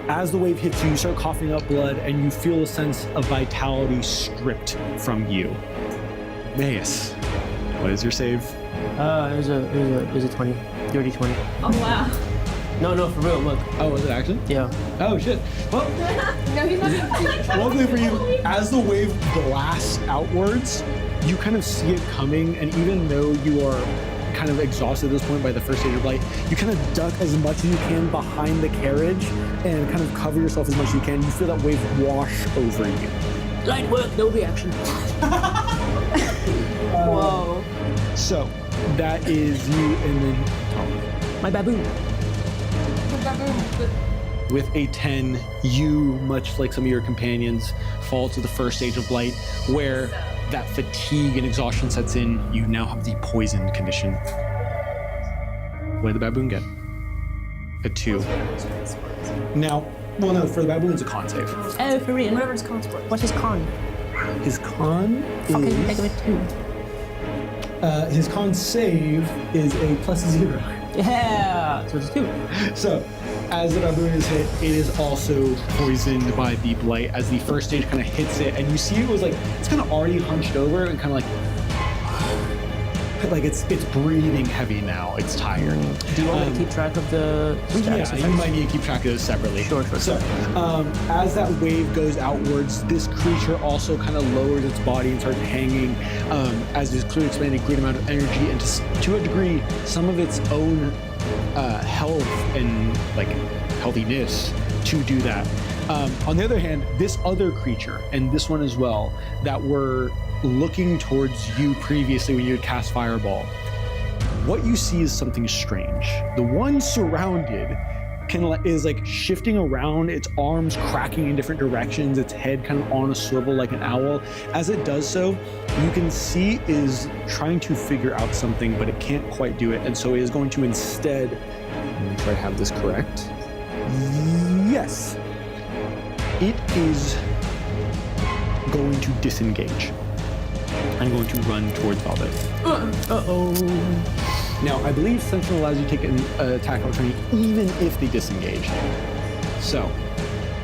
as the wave hits you, you start coughing up blood, and you feel a sense of vitality stripped from you. Mayus, what is your save? It was a 20, dirty 20. Oh wow. No, for real. Look. Oh, was it actually? Yeah. Oh shit. Well, No, he's not. luckily for you, as the wave blasts outwards, you kind of see it coming, and even though you are kind of exhausted at this point by the first stage of light, you kind of duck as much as you can behind the carriage and kind of cover yourself as much as you can. You feel that wave wash over you. Light work, no reaction. Whoa. So that is you, and then My baboon. with a 10, you, much like some of your companions, fall to the first stage of light, where that fatigue and exhaustion sets in. You now have the poisoned condition. What did the baboon get? A 2. Now, well, no, for the baboon, it's a con save. Oh, for real. Whatever his con score. What's his con? His con Okay, is... think of it too. his con save is a +0. Yeah. So it's 2. So, as the baboon is hit, it is also poisoned by the blight as the first stage kind of hits it, and you see it was like, it's kind of already hunched over and kind of like it's breathing heavy now. It's tired. Do you want me to keep track of the status Yeah, you might need to keep track of those separately. Sure. So, as that wave goes outwards, this creature also kind of lowers its body and starts hanging, as it's clearly expending a great amount of energy and to a degree, some of its own health and like healthiness to do that. On the other hand, this other creature and this one as well that were looking towards you previously when you had cast Fireball, what you see is something strange. The one surrounded is like shifting around, its arms cracking in different directions, its head kind of on a swivel like an owl. As it does so, you can see is trying to figure out something, but it can't quite do it, and so it is going to instead, let me try to have this correct. Yes. It is going to disengage. I'm going to run towards Valdez. Now, I believe Sentinel allows you to take an attack opportunity even if they disengage. So,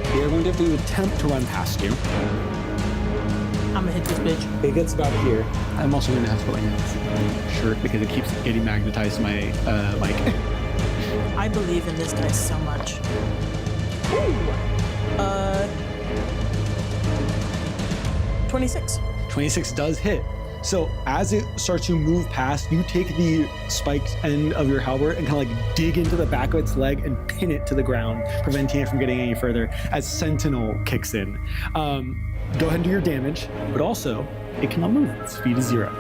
they're going to have to attempt to run past you. I'm gonna hit this bitch. It gets about here. I'm also going to have to put my shirt because it keeps getting magnetized to my mic. I believe in this guy so much. Ooh. 26. 26 does hit. So as it starts to move past, you take the spiked end of your halberd and kind of like dig into the back of its leg and pin it to the ground, preventing it from getting any further as Sentinel kicks in. Go ahead and do your damage, but also it cannot move. Its speed is 0.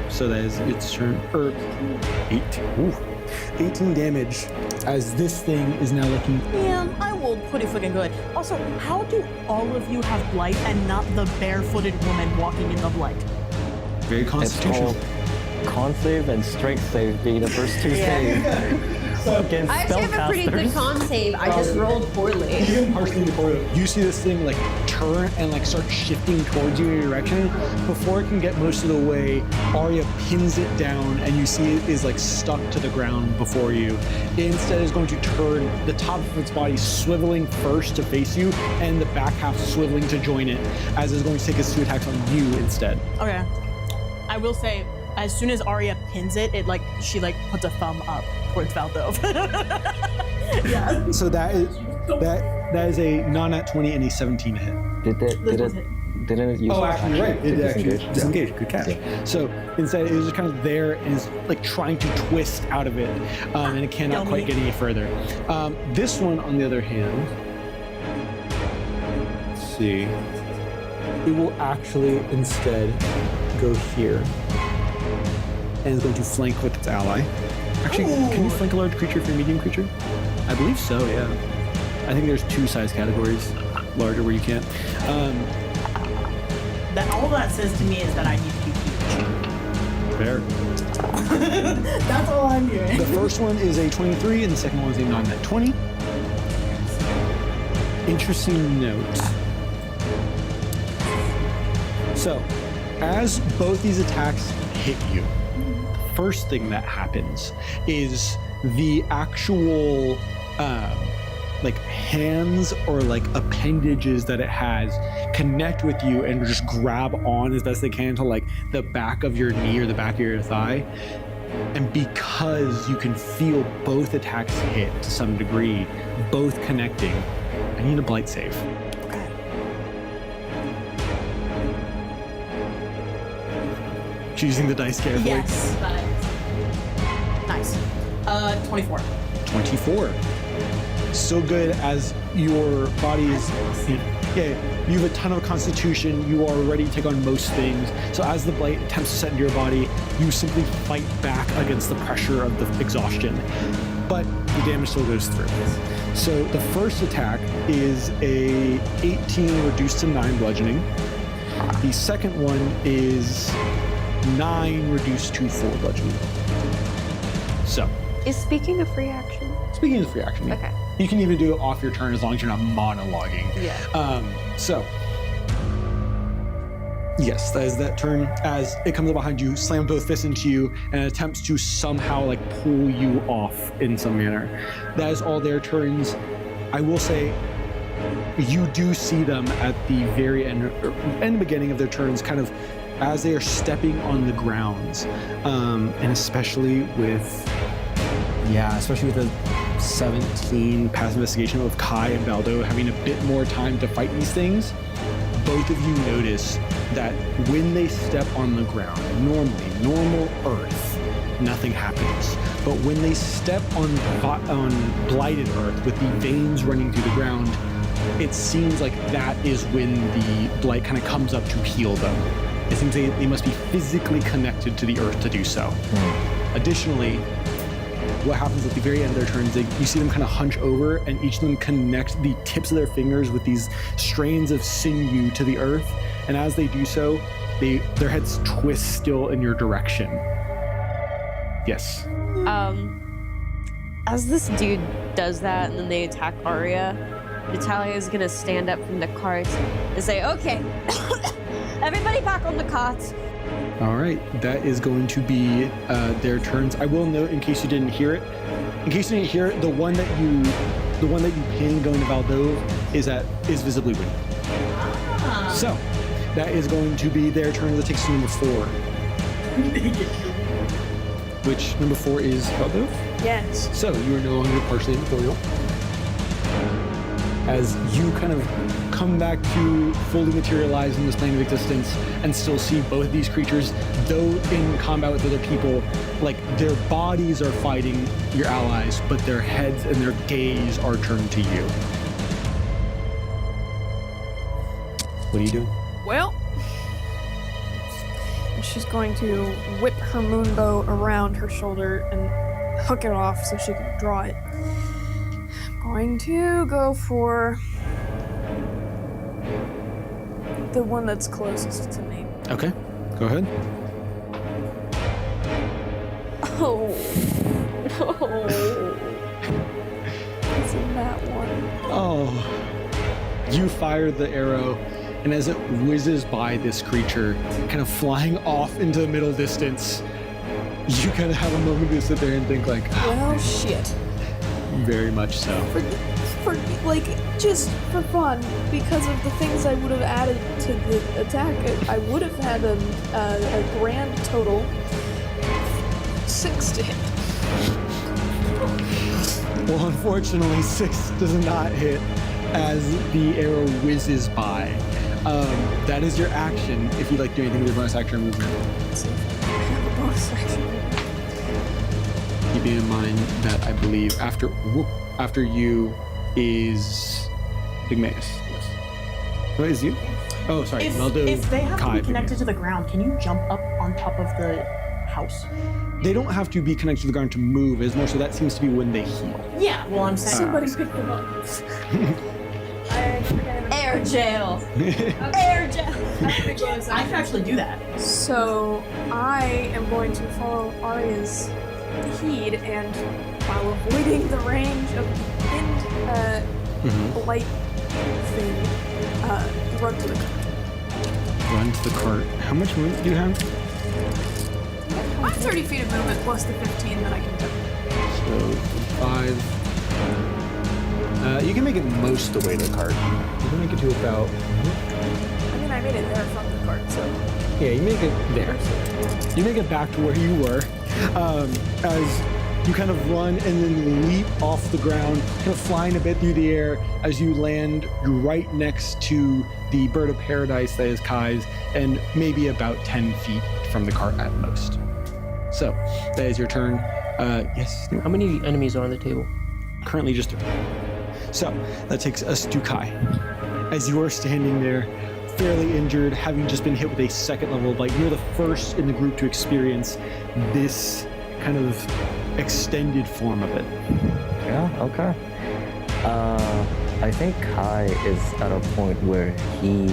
So that is its turn. 18 damage as this thing is now looking. Damn, I rolled pretty freaking good. Also, how do all of you have blight and not the barefooted woman walking in the blight? Very It's constitutional. called con save and strength save being the first 2 saves. Against I actually have a pretty good spellcasters. con save. I just rolled poorly. Even partially before you see this thing like turn and like start shifting towards you in your direction, before it can get most of the way, Arya pins it down and you see it is like stuck to the ground before you. It instead is going to turn the top of its body swiveling first to face you and the back half swiveling to join it, as it's going to take its 2 attacks on you instead. Okay. I will say, as soon as Arya pins it, she puts a thumb up towards Valdov. Yeah. So that is a non-nat 20 and a 17 hit. Did didn't it use Oh, its actually, action right. to It actually disengage? disengaged. Good catch. So instead, it was just kind of there and is like trying to twist out of it, and it cannot quite get any further. This one, on the other hand, let's see, it will actually instead go here and is going to flank with its ally. Actually, can you flank a large creature for a medium creature? I believe so. Yeah. I think there's 2 size categories, larger where you can't. All that says to me is that I need to be huge. Fair. That's all I'm hearing. The first one is a 23, and the second one is a non-net 20. Interesting note. So, as both these attacks hit you, the first thing that happens is the actual like hands or like appendages that it has connect with you and just grab on as best they can to like the back of your knee or the back of your thigh. And because you can feel both attacks hit to some degree, both connecting, I need a blight save. Okay. Choosing the dice carefully. Yes. Nice. 24. 24. So good as your body is. Yeah, you have a ton of constitution. You are ready to take on most things. So as the blight attempts to set into your body, you simply fight back against the pressure of the exhaustion. But the damage still goes through. So the first attack is a 18 reduced to 9 bludgeoning. The second one is 9 reduced to 4 bludgeoning. So. Is speaking a free action? Speaking of free action, Okay. you can even do it off your turn as long as you're not monologuing. Yeah. So, yes, that is that turn. As it comes up behind you, slams both fists into you, and attempts to somehow like pull you off in some manner. That is all their turns. I will say, you do see them at the very end, or end beginning of their turns, kind of as they are stepping on the grounds, and especially with the 17 past investigation of Kai and Baldo having a bit more time to fight these things, both of you notice that when they step on the ground, normal Earth, nothing happens. But when they step on blighted Earth with the veins running through the ground, it seems like that is when the blight kind of comes up to heal them. It seems they must be physically connected to the Earth to do so. Additionally, what happens at the very end of their turns, you see them kind of hunch over, and each of them connect the tips of their fingers with these strands of sinew to the earth. And as they do so, their heads twist still in your direction. Yes. As this dude does that and then they attack Arya, Natalia is gonna stand up from the cart and say, "Okay, everybody back on the cart." All right, that is going to be their turns. I will note, in case you didn't hear it, the one that you pinned going to Valdove is visibly winning. So that is going to be their turn. That takes to number 4. Which number 4 is Valdove? Yes. So you are no longer partially incorporeal. As you kind of come back to fully materialize in this plane of existence and still see both of these creatures, though in combat with other people, like their bodies are fighting your allies, but their heads and their gaze are turned to you. What are you doing? Well, she's going to whip her moon bow around her shoulder and hook it off so she can draw it. I'm going to go for the one that's closest to me. Okay, go ahead. Oh. Isn't that one? Oh. You fire the arrow, and as it whizzes by this creature, kind of flying off into the middle distance, you kind of have a moment to sit there and think like, Well, shit. very much so. For like, just for fun, because of the things I would have added to the attack, I would have had a grand total 6 to hit. Well, unfortunately, 6 does not hit as the arrow whizzes by. That is your action. If you'd like to do anything with your bonus action or movement. Let's see if I have a bonus action. Keeping in mind that I believe after you is Pygmaeus. Yes. What is you? Oh, sorry. If they have to Kai, be connected Pygmaeus. to the ground, can you jump up on top of the house? They don't have to be connected to the ground to move. It's more so that seems to be when they heal. Yeah, well, I'm saying. Somebody pick them up. I forget. Air jail. Air jail. I can actually do that. So I am going to follow Arya's lead, and while avoiding the range of pinned light thing, run to the car. Run to the cart. How much movement do you have? I have 30 feet of movement plus the 15 that I can do. So 5. You can make it most of the way to the cart. You can make it to about. I mean, I made it there from the cart, so. Yeah, you make it there. You make it back to where you were, as you kind of run and then leap off the ground, kind of flying a bit through the air as you land right next to the bird of paradise that is Kai's, and maybe about 10 feet from the cart at most. So that is your turn. Yes. How many enemies are on the table? Currently just 3. So that takes us to Kai. As you are standing there, fairly injured, having just been hit with a second level of blight, you're the first in the group to experience this kind of extended form of it. Yeah, okay. I think Kai is at a point where he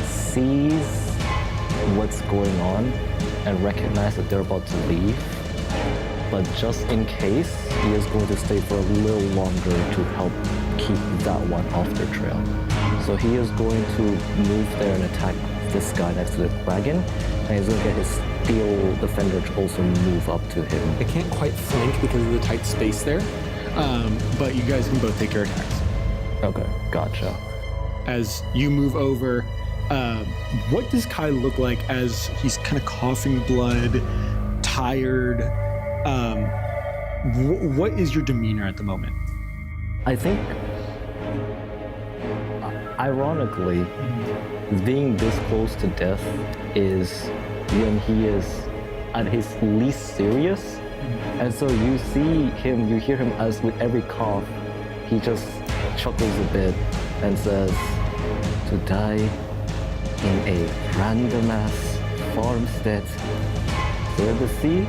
sees what's going on and recognizes that they're about to leave. But just in case, he is going to stay for a little longer to help keep that one off their trail. So he is going to move there and attack this guy next to the wagon, and he's going to get his steel defender to also move up to him. They can't quite flank because of the tight space there, but you guys can both take your attacks. Okay, gotcha. As you move over, what does Kai look like as he's kind of coughing blood, tired? What is your demeanor at the moment? I think, ironically, being this close to death is when he is at his least serious. And so you hear him as with every cough, he just chuckles a bit and says, "To die in a random ass farmstead near the sea?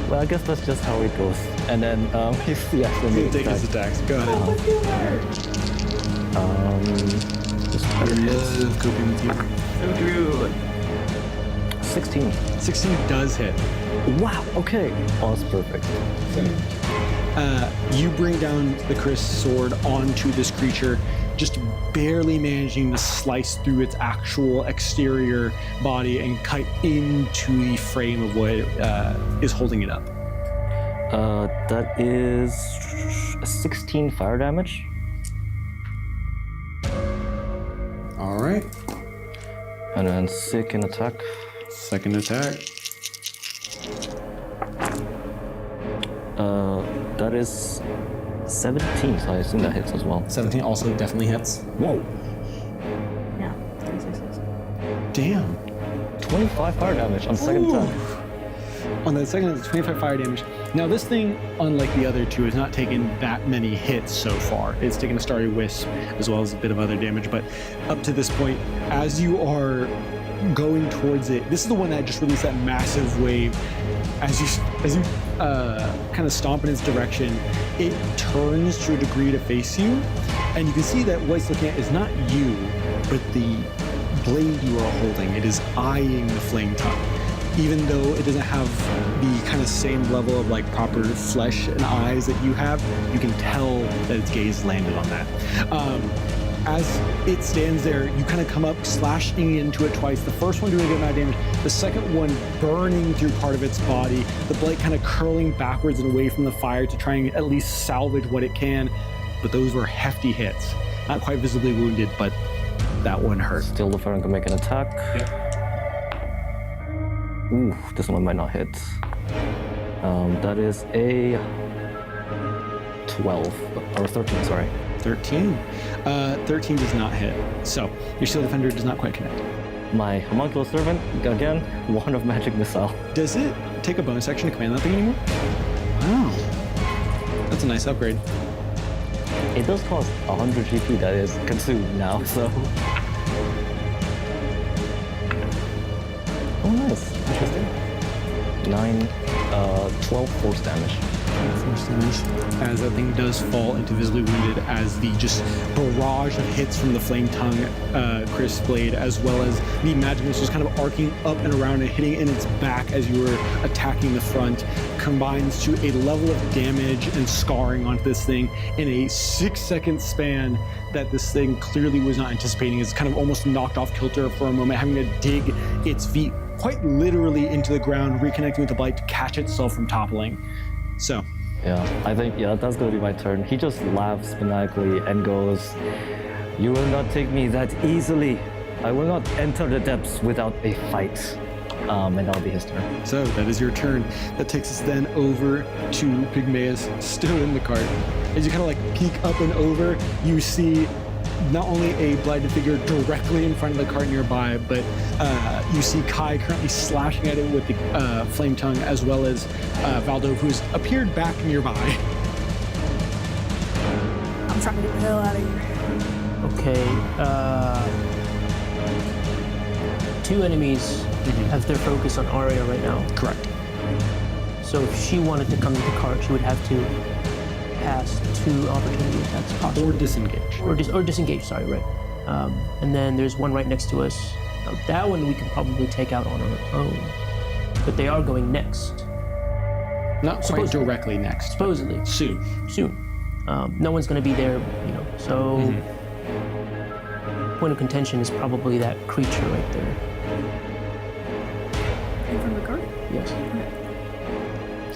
Well, I guess that's just how it goes." And then he's He'll take his attacks. Go ahead. Just I love coping with you. So true. 16. 16 does hit. Wow, okay. Oh, that's perfect. You bring down the Chris sword onto this creature, just barely managing to slice through its actual exterior body and cut into the frame of what is holding it up. That is 16 fire damage. All right. And then second attack. Second attack. That is 17, so I assume that hits as well. 17 also definitely hits. Whoa. Yeah, 36. Damn. 25 fire damage on second attack. On the second, it's 25 fire damage. Now, this thing, unlike the other two, has not taken that many hits so far. It's taken a Starry Wisp as well as a bit of other damage, but up to this point, as you are going towards it, this is the one that just released that massive wave. As you kind of stomp in its direction, it turns to a degree to face you, and you can see that what it's looking at is not you, but the blade you are holding. It is eyeing the flame tongue. Even though it doesn't have the kind of same level of like proper flesh and eyes that you have, you can tell that its gaze landed on that. As it stands there, you kind of come up, slashing into it twice. The first one doing a good amount of damage, the second one burning through part of its body, the blade kind of curling backwards and away from the fire to try and at least salvage what it can. But those were hefty hits. Not quite visibly wounded, but that one hurt. Still the Ferron can make an attack. Yeah. Ooh, this one might not hit. That is a 12, or 13, sorry. 13. 13 does not hit. So your shield defender does not quite connect. My homunculus servant, again, one of magic missile. Does it take a bonus action to command that thing anymore? Wow. That's a nice upgrade. It does cost 100 GP that is consumed now, so. Oh, nice. Interesting. 12 force damage. Force damage. As that thing does fall into visibly wounded, as the just barrage of hits from the flame tongue Chris blade, as well as the magic missiles kind of arcing up and around and hitting in its back as you were attacking the front, combines to a level of damage and scarring onto this thing in a 6-second span that this thing clearly was not anticipating. It's kind of almost knocked off kilter for a moment, having to dig its feet quite literally into the ground, reconnecting with the blight to catch itself from toppling. So. Yeah, I think, that's gonna be my turn. He just laughs maniacally and goes, "You will not take me that easily. I will not enter the depths without a fight." And that'll be his turn. So that is your turn. That takes us then over to Pygmaeus, still in the cart. As you kind of like peek up and over, you see not only a blighted figure directly in front of the cart nearby, but you see Kai currently slashing at it with the flame tongue, as well as Valdo, who's appeared back nearby. I'm trying to get the hell out of here. Okay. 2 enemies have their focus on Arya right now. Correct. So if she wanted to come to the cart, she would have to pass 2 opportunity attacks possibly. Or disengage. Or disengage, sorry, right. And then there's one right next to us. Now, that one we can probably take out on our own. But they are going next. Not quite directly next. Supposedly. Soon. No one's going to be there, so point of contention is probably that creature right there. In front of the cart? Yes.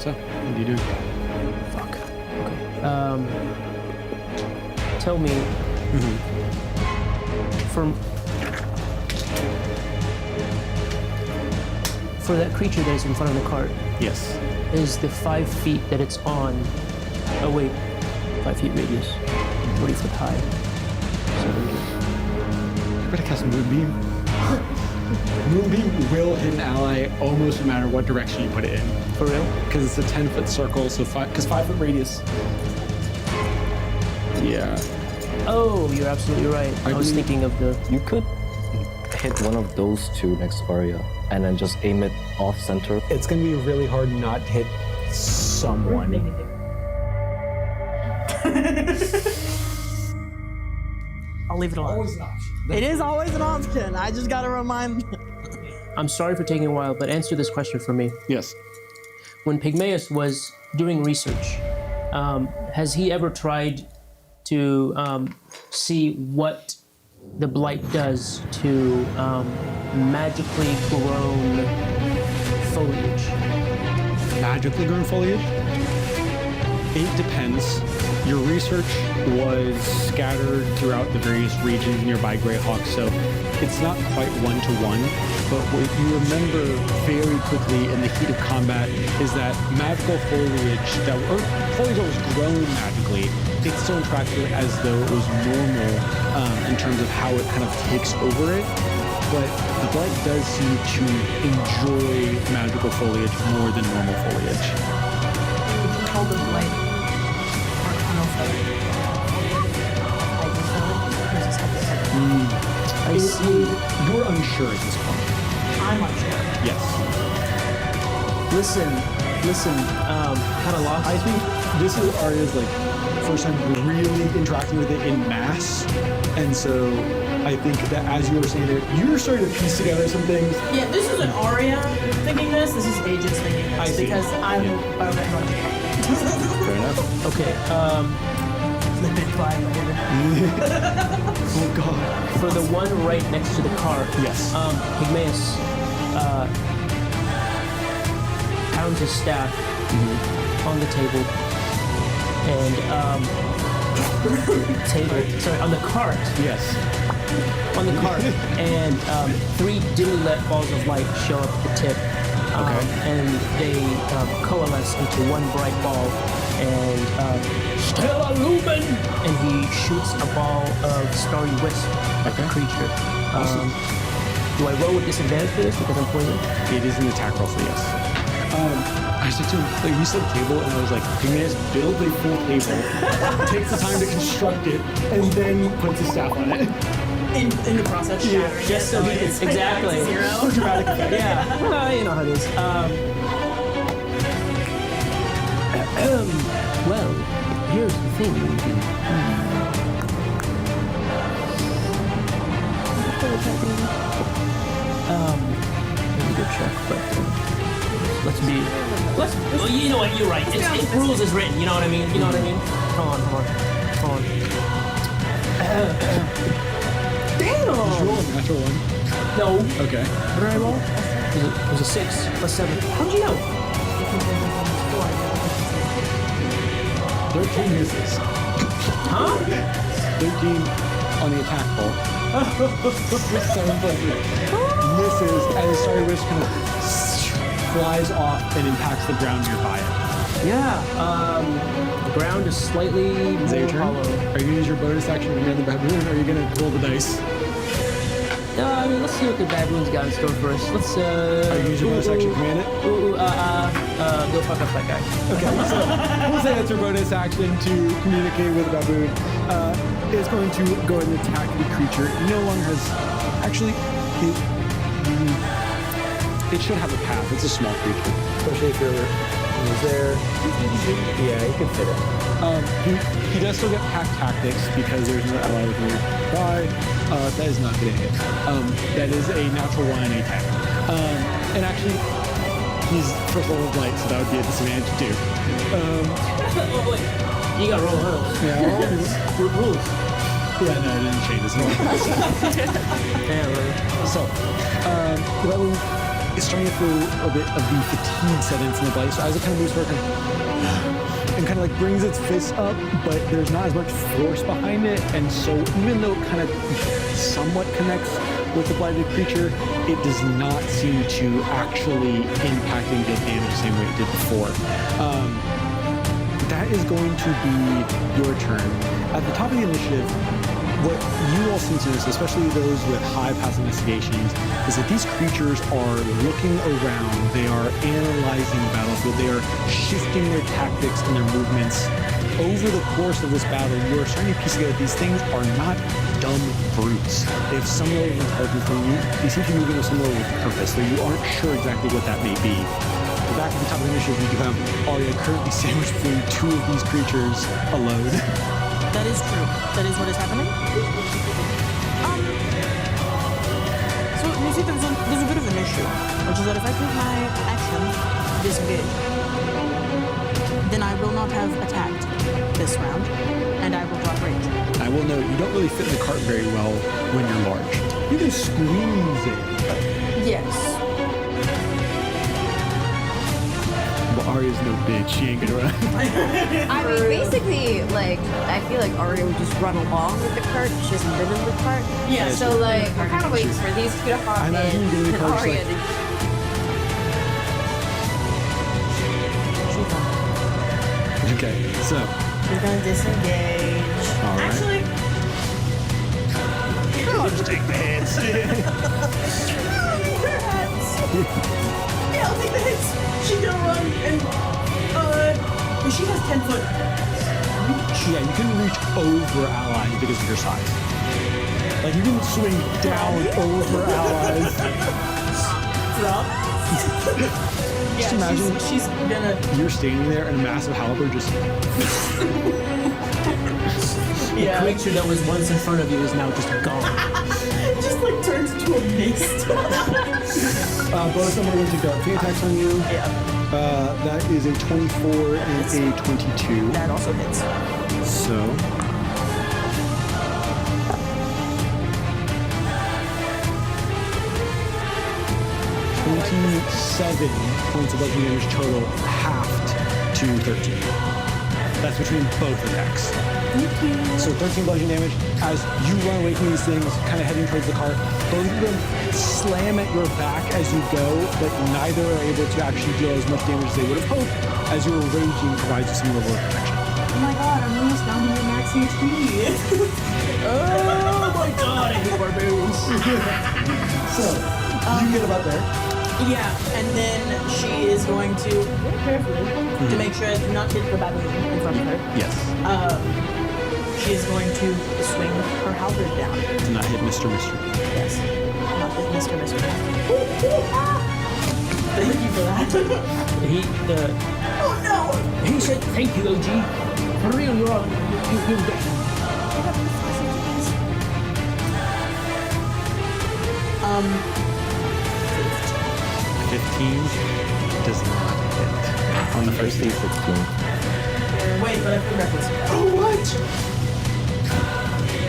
So, what are you doing? Fuck. Okay. Tell me, for that creature that is in front of the cart, Yes. is the 5 feet that it's on, 5 feet radius, 40 foot high. I'm gonna cast Moonbeam. Moonbeam will hit an ally almost no matter what direction you put it in. For real? Because it's a 10-foot circle, so 5-foot radius. Yeah. Oh, you're absolutely right. I was thinking of the... You could hit one of those 2 next to Arya and then just aim it off center. It's gonna be really hard not to hit someone. I'll leave it alone. Always an option. It is always an option. I just gotta remind. I'm sorry for taking a while, but answer this question for me. Yes. When Pygmaeus was doing research, has he ever tried to see what the blight does to magically grown foliage? Magically grown foliage? It depends. Your research was scattered throughout the various regions nearby Greyhawk, so it's not quite one-to-one. But what you remember very quickly in the heat of combat is that magical foliage foliage that was grown magically, it still interacts with it as though it was normal in terms of how it kind of takes over it. But the blight does seem to enjoy magical foliage more than normal foliage. Would you call the blight I see. You're unsure at this point. I'm unsure. Yes. Listen, kind of lost. I think this is Arya's first time really interacting with it in mass, and so I think that as you were saying it, you were starting to piece together some things. Yeah, this isn't Arya thinking this. This is Aegis thinking this. I see. Because I'm Yeah. Fair enough. Okay, the big five. Oh God. for the one right next to the car, Yes. Pygmaeus pounds his staff on the table and on the cart. Yes. On the cart, and 3 dimly lit balls of light show up at the tip, And they coalesce into one bright ball, and Stella Lumen! And he shoots a ball of starry wisp at the creature. Do I roll with disadvantage for this because I'm pointing? It is an attack roll, so yes. I said to him, like, we said table, and I was like, Pygmaeus, build a full table, takes the time to construct it, and then puts a staff on it. In the process, shattering Just so he can, exactly. For dramatic effect. Yeah, well, you know how it is. Well, here's the thing. Let me go check, but well, you know what, you're right. It's rules is written, you know what I mean? You know what I mean? Hold on. Did you roll a natural one? No. Okay. What did I roll? It was a 6 plus 7. How'd you know? 13 misses. Huh? 13 on the attack roll. 7 plus 3. Misses as the starry wisp kind of flies off and impacts the ground nearby it. Yeah. The ground is slightly Is that your turn? hollow. Are you going to use your bonus action to command the baboon, or are you going to roll the dice? I mean, let's see what the baboon's got in store for us. Let's, Are you going to use your bonus action to command it? Go fuck up that guy. Okay, so we'll say that's your bonus action to communicate with the baboon. It's going to go and attack the creature. It no longer has... Actually, it should have a path. It's a small creature. Especially if you're there. Yeah, you can fit it. He does still get pack tactics because there's no ally with nearby. That is not getting it. That is a natural 1 and a 10. And actually, he's first level of light, so that would be a disadvantage too. Wait. You gotta roll hurdles. Yeah, Rules. yeah, no, it didn't change. It's not. So, the baboon is starting to feel a bit of the fatigue set in from the bite. So as it kind of moves forward, and kind of like brings its fist up, but there's not as much force behind it, and so even though it kind of somewhat connects with the blighted creature, it does not seem to actually impact and deal damage the same way it did before. That is going to be your turn. At the top of the initiative, what you all seem to notice, especially those with high passive investigations, is that these creatures are looking around, they are analyzing the battlefield, they are shifting their tactics and their movements. Over the course of this battle, you are starting to piece together these things are not dumb brutes. They have some level of intelligence, they seem to be moving with some level of purpose, though you aren't sure exactly what that may be. Back at the top of the initiative, you do have Arya currently sandwiched between 2 of these creatures alone. That is true. That is what is happening. So you see, there's a bit of an issue, which is that if I take my action, disengage, then I will not have attacked this round, and I will drop range. I will note, you don't really fit in the cart very well when you're large. You can squeeze it. Yes. But Arya's no bitch. She ain't gonna run. I mean, basically, like, I feel like Arya would just run along with the cart. She hasn't been in the cart. Yeah. So, like, we're kind of waiting for these two to hop I in imagine you getting the and cart, Arya like- to... Okay, so. We're gonna disengage. All right. Actually, I'll just take the hits. yeah, I'll take the hits. She's gonna run and she has 10 foot. Yeah, you can reach over allies because of your size. Like, you can swing down over allies. Drop. Just imagine she's gonna. you're standing there and a massive halberd just. The creature that was once in front of you is now just gone. Just like turns into a mist. Both of them are going to go. 3 attacks on you. Yeah. That is a 24 and a 22. That also hits. So. $27 points of bludgeoning damage total, halved to 13. That's between both attacks. So 13 bludgeoning damage. As you run away from these things, kind of heading towards the car, both of them slam at your back as you go, but neither are able to actually deal as much damage as they would have hoped, as your raging provides you some level of protection. Oh my god, I'm almost down to max HP. Oh my god, I hate barbarons. So, you get about there. Yeah, and then she is going to, very carefully, to make sure I do not hit the baboon in front of her, Yes. she is going to swing her halberd down. To not hit Mr. Mystery. Yes. Not hit Mr. Thank you for that. Oh no! He said thank you, OG. For real, you're on. You're great. 15 does not hit. On the first AC 16. Wait, but I put reckless. Oh, what?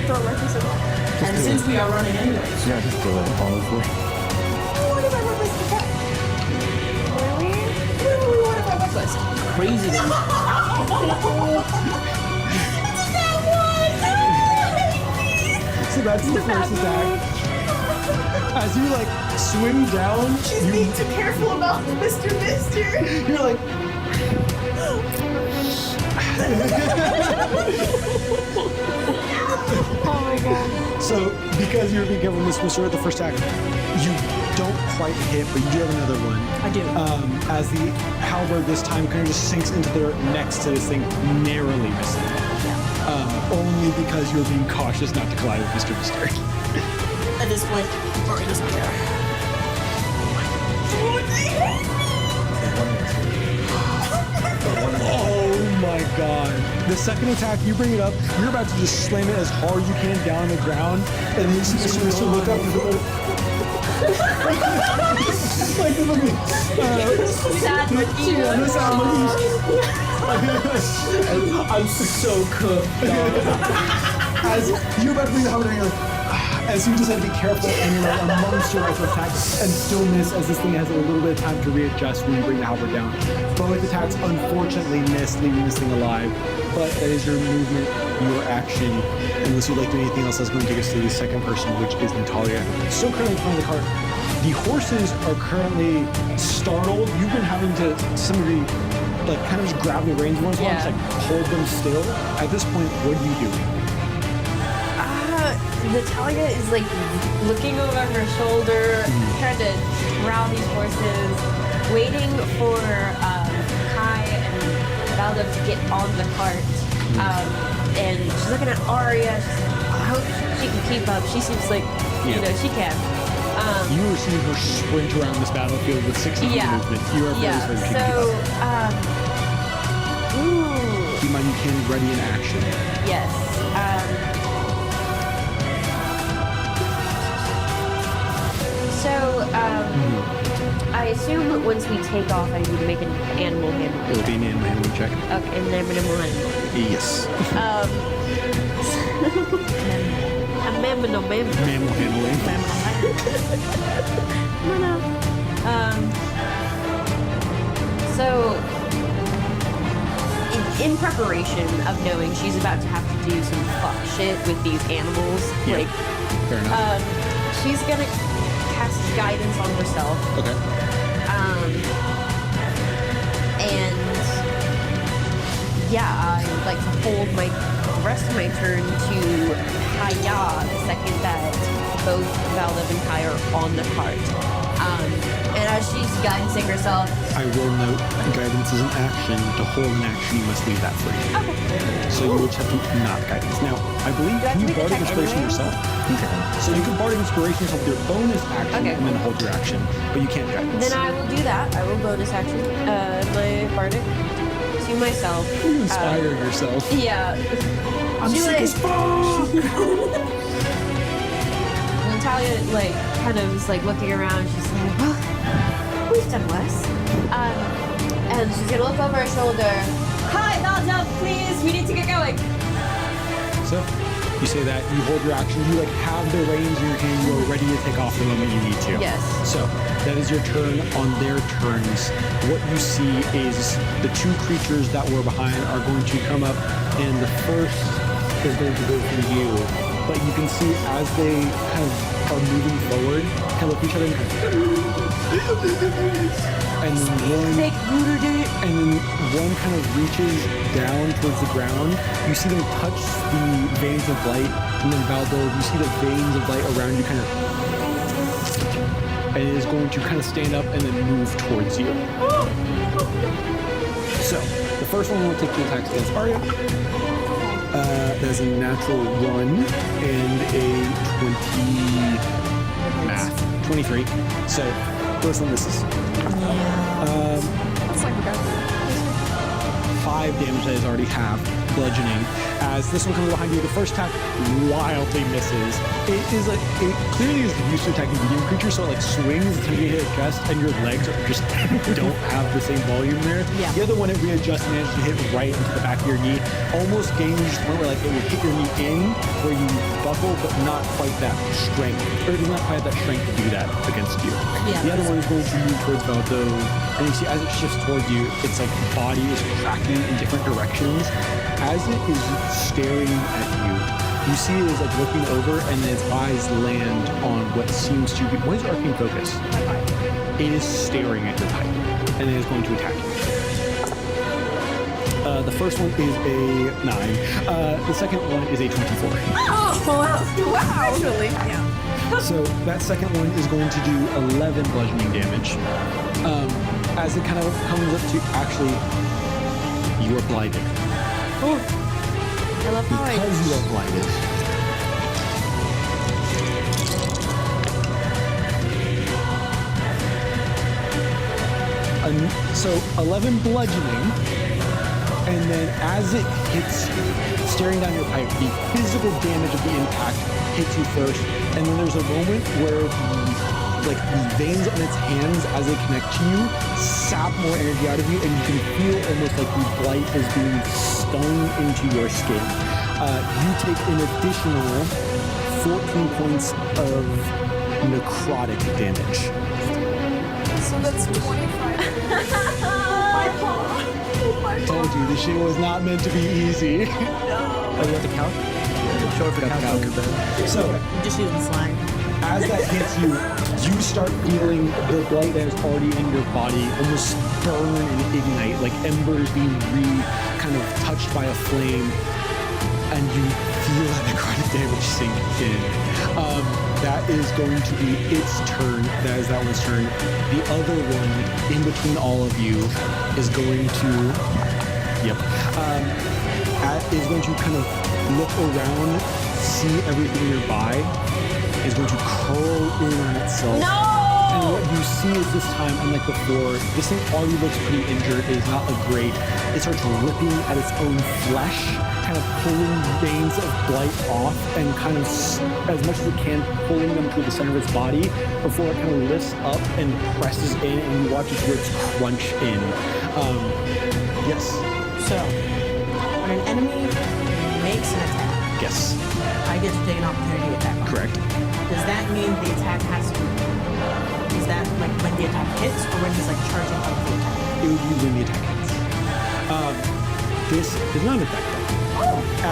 Throw reckless at all. And since we are running anyways. Yeah, just do it, honestly. What if I reckless attack? Really? What if I reckless? Crazy. So that's the first attack. As you like swing down, She's being too careful about Mr. Mister. you're like, Oh my god. so because you're being careful, Miss Mister, at the first attack, you don't quite hit, but you do have another one. I do. As the halberd this time kind of just sinks into there next to this thing, narrowly missing. Only because you're being cautious not to collide with Mr. Mister. At this point, Rory doesn't care. Oh my god. The second attack, you bring it up, you're about to just slam it as hard as you can down on the ground, and then you see Mr. Mister look up and go, like the fucking, Sad monkey. the sound I'm so cooked. as you're about to bring the halberd down, you're like, as you just have to be careful and you're like a monster rifle attack and still miss as this thing has a little bit of time to readjust when you bring the halberd down. Both attacks unfortunately miss, leaving this thing alive, but that is your movement, your action. Unless you'd like to do anything else, that's going to take us to the second person, which is Natalia. Still currently in front of the cart. The horses are currently startled. You've been having to, some of the, like, kind of just grab the reins once in a while, just like hold them still. At this point, what are you doing? Natalia is like looking over her shoulder, trying to corral these horses, waiting for Kai and Valdo to get on the cart. And she's looking at Arya. She's like, I hope she can keep up. She seems like, you know, she can. You were seeing her sprint around this battlefield with 60 feet Yeah. movement. You are very certain she can keep So, up. Keep in mind you can ready in action. yes. So, I assume once we take off, I need to make an animal handling. It'll be an animal handling check. Okay, an animal handling. Yes. Mammal Mammal handling. So, in preparation of knowing she's about to have to do some fuck shit with these animals, Yeah. like, Fair enough. she's gonna cast guidance on herself. Okay. And yeah, I would like to hold the rest of my turn to Kaya the second that both Valdev and Kai are on the cart. And as she's guidancing herself, I will note guidance is an action. To hold an action, you must leave that free. okay. So you will have to not guidance. Now, I believe Do I have to you make a bardic check inspiration anyway? yourself. So you can bardic inspiration yourself with your bonus action Okay. and then hold your action, but you can't guidance. Then I will do that. I will bonus action my bardic to myself. You inspire yourself. Yeah. I'm sick as fuck! Natalia, like, kind of is like looking around. She's like, well, we've done worse. And she's gonna look over her shoulder. Hi, Valdo, please, we need to get going. So, You say that, you hold your action, you like have the reins in your hand, you are ready to take off the moment you need to. Yes. So that is your turn. On their turns, what you see is the two creatures that were behind are going to come up, and the first is going to go for you. But you can see as they kind of are moving forward, kind of look at each other and and then one kind of reaches down towards the ground. You see them touch the veins of light, and then Valdo, you see the veins of light around you kind of, and it is going to kind of stand up and then move towards you. So the first one will take two attacks against Arya. That's a natural 1 and a 23. So first one misses. That's like the 5 damage that is already halved, bludgeoning. As this one comes behind you, the first attack wildly misses. It is like, it clearly is used to attacking medium creatures, so it like swings until you hit a chest, and your legs are just don't have the same volume there. Yeah. The other one, it readjusts, manages to hit right into the back of your knee. Almost gains the point where like it would hit your knee in, where you buckle, but not quite that strength. Or it does not quite have that strength to do that against you. Yeah. The other one is going to move towards Valdo, and you see as it shifts towards you, its like body is tracking in different directions. As it is staring at you, you see it is like looking over, and then its eyes land on what seems to be, what is your arcane focus? It is staring at your pipe, and it is going to attack you. The first one is a 9. The second one is a 24. Oh, wow. Actually, yeah. So that second one is going to do 11 bludgeoning damage. As it kind of comes up to, actually, you are blinded. I love how Because you are blinded. So 11 bludgeoning, and then as it hits you, staring down your pipe, the physical damage of the impact hits you first, and then there's a moment where the veins on its hands as they connect to you sap more energy out of you, and you can feel almost like the blight is being stung into your skin. You take an additional 14 points of necrotic damage. So that's 25. Told you, this shit was not meant to be easy. Oh, you have to count? Show it for count. So, You just use the slang. as that hits you, you start feeling the blight that is already in your body almost burn and ignite, like embers being kind of touched by a flame, and you feel that necrotic damage sink in. That is going to be its turn. That is that one's turn. The other one, in between all of you, is going to, is going to kind of look around, see everything nearby, is going to curl in on itself. No! And what you see is this time, unlike before, this thing already looks pretty injured. It is not a great. It starts ripping at its own flesh, kind of pulling veins of blight off, and kind of, as much as it can, pulling them to the center of its body before it kind of lifts up and presses in, and you watch its ribs crunch in. Yes. So, when an enemy makes an attack, Yes. I get to take an opportunity attack on it. Correct. Does that mean the attack has to... Is that like when the attack hits, or when he's like charging up the attack? It would be when the attack hits. This does not affect that.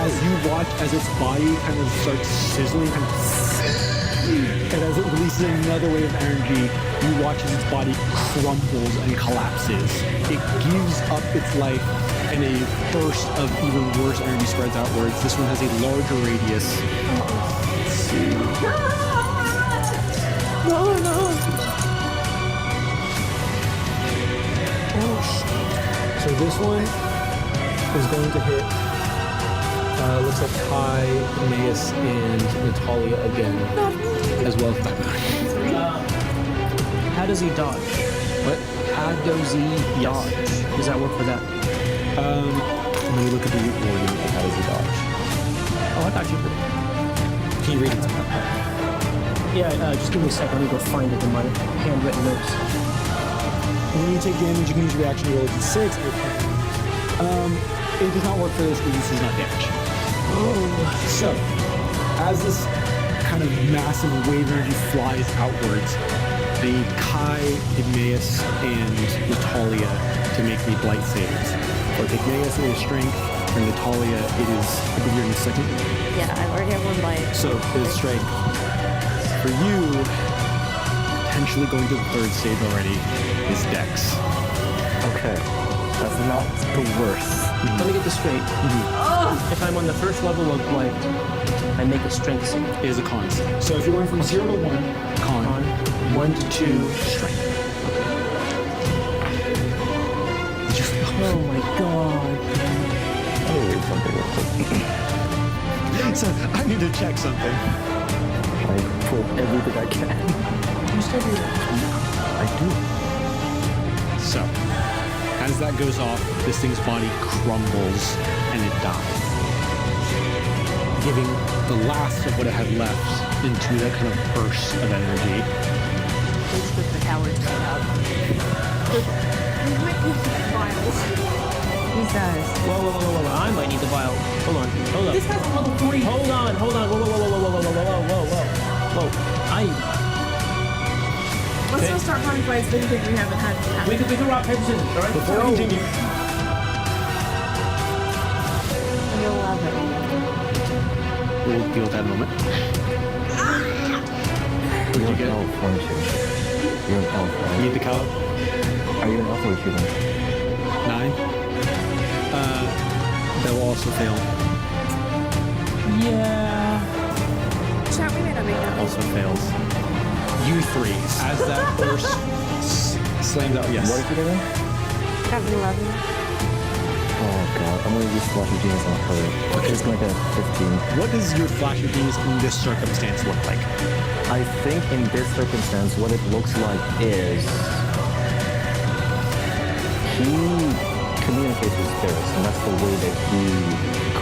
As you watch, as its body kind of starts sizzling, kind of, and as it releases another wave of energy, you watch as its body crumbles and collapses. It gives up its life, and a burst of even worse energy spreads outwards. This one has a larger radius. Let's see. So this one is going to hit, looks like Kai, Emmaus, and Natalia again, as well as Becca. How does he dodge? What? How does he dodge? Does that work for that? Let me look at the warning of how does he dodge. Oh, I got you. Can you read it? Yeah, just give me a second. Let me go find it in my handwritten notes. When you take damage, you can use your reaction to roll a d6. It does not work for this because this is not damage. So, as this kind of massive wave of energy flies outwards, I need Kai, Pygmaeus, and Natalia to make me blight saves. For Pygmaeus, it is strength. For Natalia, it is, I think you're in the second. Yeah, I already have one blight. So it is strength. For you, potentially going to the third stage already, is Dex. Okay, that's not the worst. Let me get this straight. If I'm on the first level of blight, I make a strength save. It is a con save. So if you're going from 0 to 1, con. 1 to 2, Strength. Oh my god. Let me read something real quick. So I need to check something. I pull everything I can. You still do that? I do. So, as that goes off, this thing's body crumbles and it dies, giving the last of what it had left into that kind of burst of energy. Let's put the cowards back out. We might need vials. He does. Whoa. I might need the vial. Hold on. This has a level 40. Hold on. Whoa. I need the vial. Let's not start running fights with anything we haven't had. We can rock, paper, scissors, all right? Before we continue, we'll deal with that in a moment. You're get? an elf, aren't you? You're an elf, right? Need the cow? Are you an elf or a human? 9. That will also fail. Yeah. Chat, we may not make that. Also fails. You 3, as that burst slams out. Yes. What is it again? Got an 11. Oh god, I'm gonna use Flash of Genius on her. Okay, it's gonna get 15. What does your flash of genius in this circumstance look like? I think in this circumstance, what it looks like is he communicates with spirits, and that's the way that he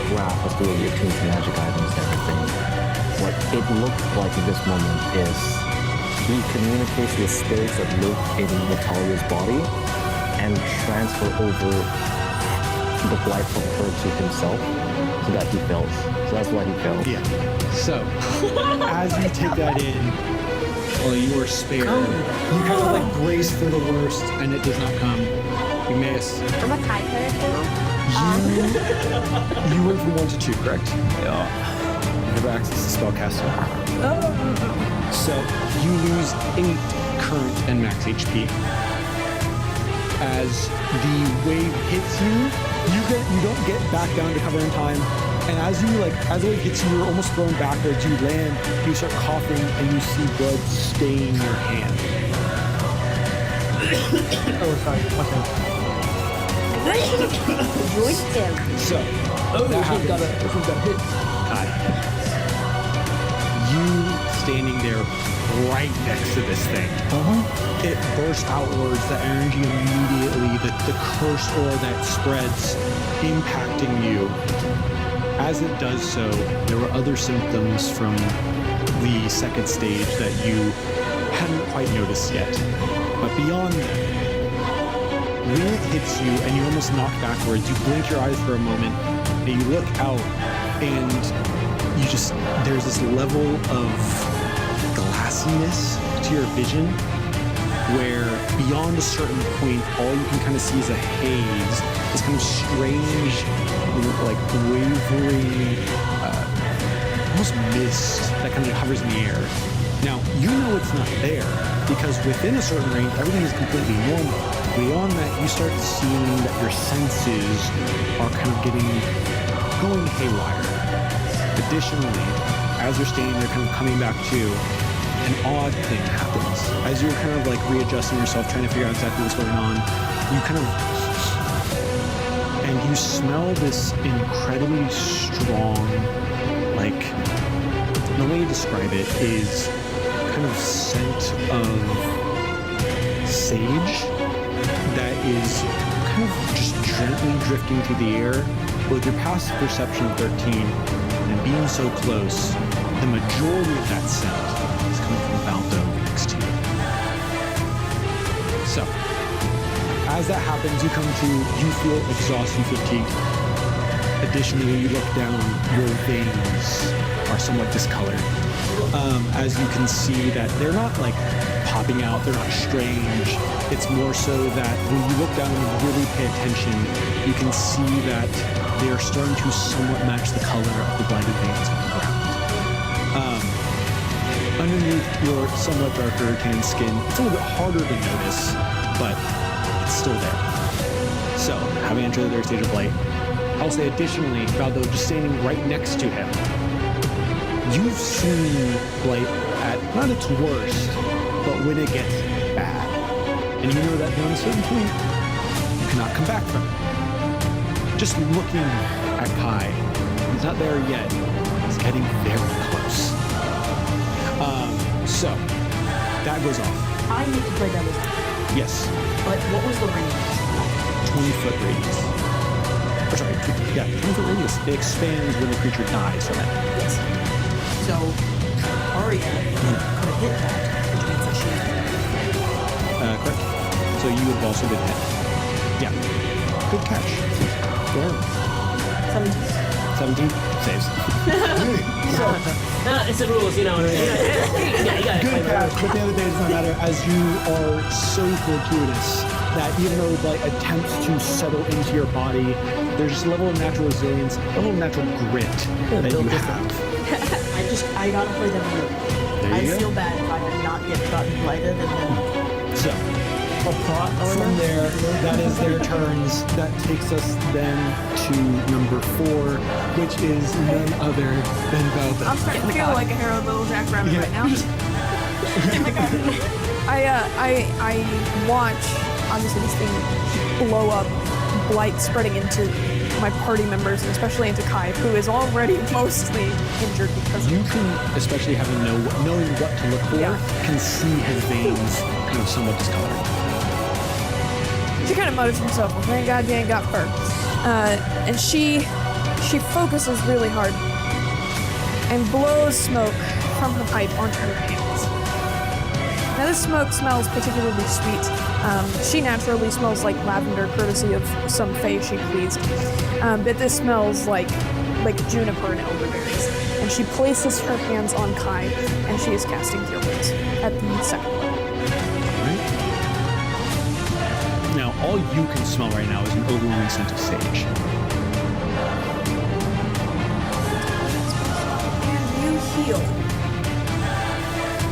crafts, that's the way he attunes magic items and everything. What it looks like in this moment is he communicates with spirits that live in Natalia's body and transfer over the blight from her to himself so that he fails. So that's why he fails. Yeah. So, as you take that in, well, you are spared. You kind of like brace for the worst, and it does not come. Pygmaeus, I'm a Kai character. you went from 1 to 2, correct? Yeah. You have access to spellcaster. So, you lose 8 current and max HP. As the wave hits you, you don't get back down to cover in time. And as the wave hits you, you're almost thrown backwards. You land, you start coughing, and you see blood stain your hand. Oh, sorry. Okay. Joined him. So, that happens. This one's got hit. Kai. You standing there right next to this thing. It bursts outwards, the energy immediately, the curse aura that spreads, impacting you. As it does so, there were other symptoms from the second stage that you hadn't quite noticed yet. But beyond that, when it hits you and you're almost knocked backwards, you blink your eyes for a moment, and you look out, and there's this level of glassiness to your vision where beyond a certain point, all you can kind of see is a haze, this kind of strange, like wavering, almost mist that kind of hovers in the air. Now, you know it's not there because within a certain range, everything is completely normal. Beyond that, you start seeing that your senses are kind of going haywire. Additionally, as you're standing there kind of coming back to, an odd thing happens. As you're kind of like readjusting yourself, trying to figure out exactly what's going on, and you smell this incredibly strong, like, the way you describe it is kind of scent of sage that is kind of just gently drifting through the air. With your passive perception of 13 and being so close, the majority of that scent is coming from Baldo next to you. So, as that happens, you feel exhausted, fatigued. Additionally, when you look down, your veins are somewhat discolored. As you can see that they're not like popping out, they're not strange. It's more so that when you look down and really pay attention, you can see that they are starting to somewhat match the color of the blinded veins on the ground. Underneath your somewhat darker tan skin, it's a little bit harder to notice, but it's still there. So, having entered the third stage of light, I'll say additionally, Valdo just standing right next to him, you've seen Blight at not its worst, but when it gets bad. And you know that beyond a certain point, you cannot come back from it. Just looking at Kai, he's not there yet. He's getting very close. So, that goes off. I need to play devil's advocate. Yes, But what was the range? 20-foot radius. Or sorry, 20-foot radius. It expands when the creature dies from it. Yes. So, Arya could have hit that, which means that she... Correct. So you would have also been hit. Yeah. Good catch. Yeah. 17 saves. It's the rules, you know. Yeah, you got Good catch, but the other day it does not matter as you are so fortuitous that even though Blight attempts to settle into your body, there's just a level of natural resilience, a level of natural grit that you have. I gotta play devil's advocate. There you I go. feel bad if I had not yet gotten blighted and then... So, from there, that is their turns. That takes us then to number 4, which is none other than Velda. I'm starting to feel like a Harold Little Jack Rabbit right now. I watch obviously this thing blow up, blight spreading into my party members and especially into Kai, who is already mostly injured because of You can, especially having knowing what to look for, can see his veins kind of somewhat discolored. She kind of mutters to herself, well, thank God you ain't got fur. And she focuses really hard and blows smoke from her pipe onto her hands. Now this smoke smells particularly sweet. She naturally smells like lavender, courtesy of some fae she pleased. But this smells like juniper and elderberries. And she places her hands on Kai, and she is casting Cure Wounds at the 2nd level. Now, all you can smell right now is an overwhelming scent of sage. And you heal.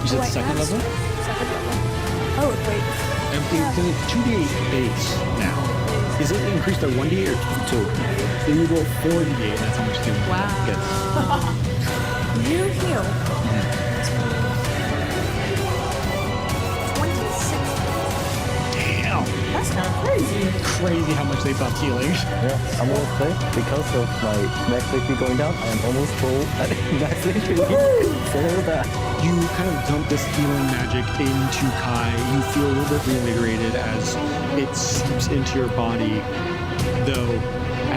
You said Wait, second that's- level? Second level. Oh, wait. And because it's 2d8 base now. Is it increased by 1d8 or 2? So you roll 4d8, and that's how much damage Wow. gets. You heal. 26. Damn! That's kind of crazy. Crazy how much they buffed healing. Yeah, I'm gonna say, because of my max HP going down, I am almost full at max HP. So there's that. You kind of dump this healing magic into Kai. You feel a little bit reinvigorated as it seeps into your body. Though,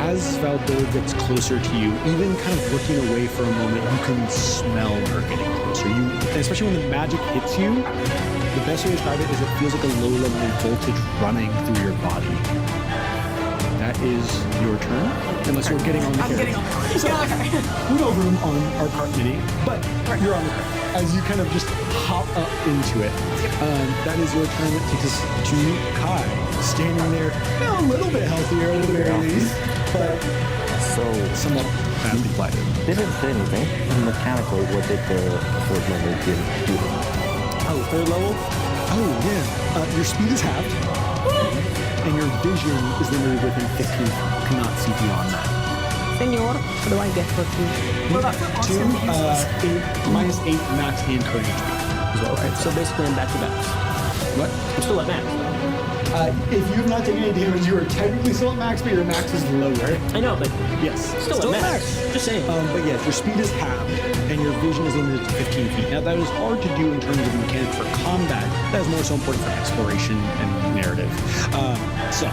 as Valdo gets closer to you, even kind of looking away for a moment, you can smell her getting closer. Especially when the magic hits you, the best way to describe it is it feels like a low-level voltage running through your body. That is your turn, unless you're getting on the I'm carriage. getting on the cart. So, we don't have room on our cart mini, but you're on the cart. As you kind of just hop up into it. That is your turn. That takes us to Kai, standing there, a little bit healthier at the very least, but So, somewhat badly blighted. they didn't say anything. Mechanically, what did the 4th level do? Oh, 3rd level? Oh, yeah. Your speed is halved, and your vision is limited within 15 feet. You cannot see beyond that. Senor, what do I get for 2? What about for 2, awesome? 8, minus 8 max and current HP as well, right? So basically, I'm back to back. What? I'm still at max. If you have not taken any damage, you are technically still at max, but your max is lower. I know, but Yes. still at max. Just saying. But yes, your speed is halved, and your vision is limited to 15 feet. Now, that is hard to do in terms of mechanics for combat. That is more so important for exploration and narrative. So,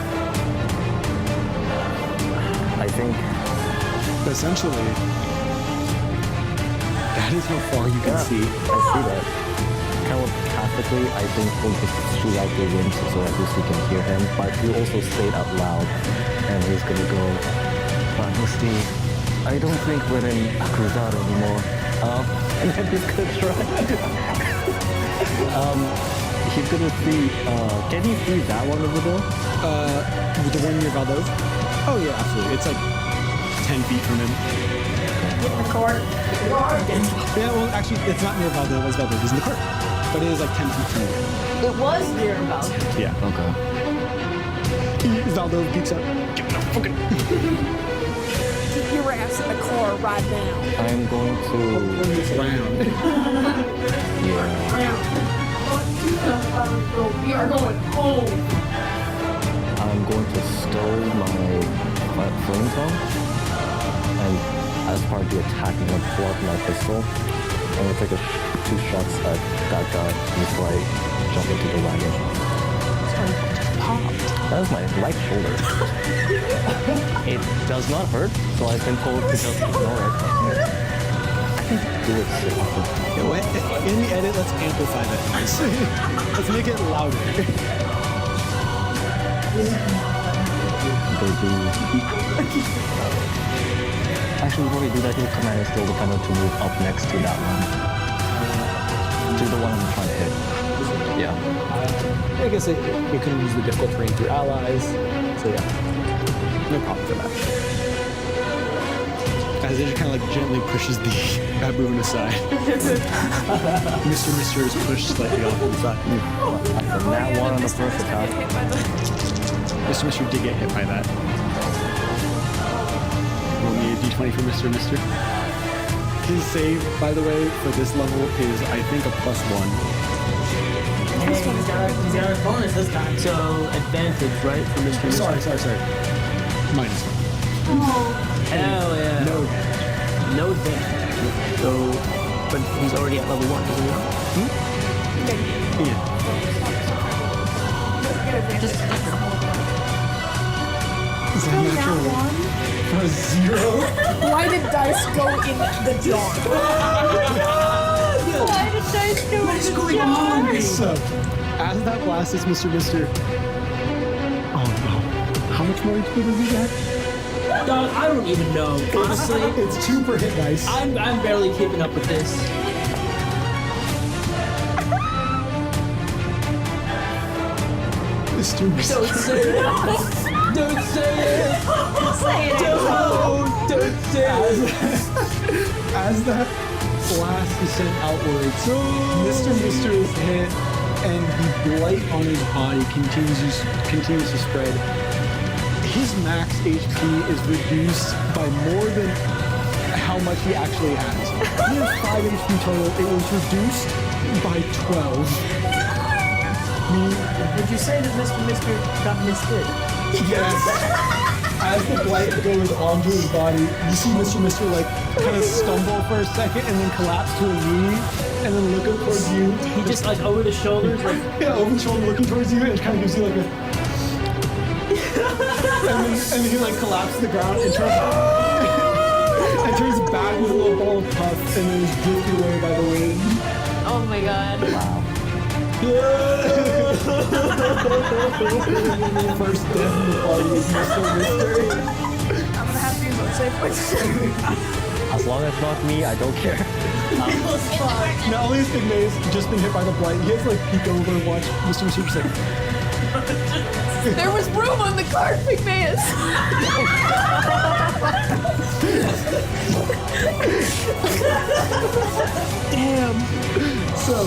I think essentially, that is how far you can see. I see that. Telepathically, I think we'll just shoot out the wind so at least we can hear him. But he also say it out loud, and he's gonna go, Honesty, I don't think we're in Cruzado anymore. And then he's gonna try. He's gonna see. Can you see that one over there? With the one near Valdez? Oh yeah, absolutely. It's like 10 feet from him. Get in the cart. Yeah, well, actually, it's not near Valdez. It's Valdez. He's in the cart, but it is like 10 feet from him. It was near about. Yeah. Okay. Valdo peeks up. Give it up. Okay. Keep your ass in the car right now. I'm going to. Round. Yeah. We are going home. I'm going to stow my flame zone, and as part of the attack, I'm going to pull out my pistol. I'm going to take 2 shots at that guy before I jump into the wagon. That is my right shoulder. It does not hurt, so I've been told to just ignore it. I can do it so often. In the edit, let's amplify that noise. Let's make it louder. Actually, before we do that, he'll command is still dependent to move up next to that one. To the one I'm trying to hit. Yeah. I guess it could use the difficult terrain through allies. So yeah, no problem for that. As it just kind of like gently pushes the baboon aside. Mr. is pushed slightly off to the side. From that one on the first attack. Mr. did get hit by that. Roll me a d20 for Mr. His save, by the way, for this level is, I think, a +1. Hey, he's got a bonus this time. So advantage, right, for Mr. Sorry. -1. Hell yeah. No advantage. No advantage. So, but he's already at level 1, isn't he? Yeah. Just Is that natural 1? For a 0? Why did dice go in the jar? why did dice go in the jar? So, as that blast is Mr. Oh no. How much more HP does he get? Dog, I don't even know. Honestly, It's 2 per hit dice. I'm barely keeping up with this. Mr. Don't say it. Don't say it. Say it. Don't say it. As that blast is sent outwards, Mr. is hit, and the blight on his body continues to spread. His max HP is reduced by more than how much he actually has. He has 5 HP total. It was reduced by 12. Would you say that Mr. got misted? Yes. As the blight goes onto his body, you see Mr. like kind of stumble for a second and then collapse to a knee and then look up towards you. He just like over the shoulders, like Yeah, over the shoulder looking towards you, and it kind of gives you like a. and then he like collapses to the ground and turns back with a little ball of puff and then is drifted away by the wind. Oh my god. First death in the party is Mr. I'm gonna have to use those save points. As long as it's not me, I don't care. Not only has Pygmaeus just been hit by the blight, he has to like peek over and watch Mr. just like. There was room on the card, Pygmaeus. damn. So,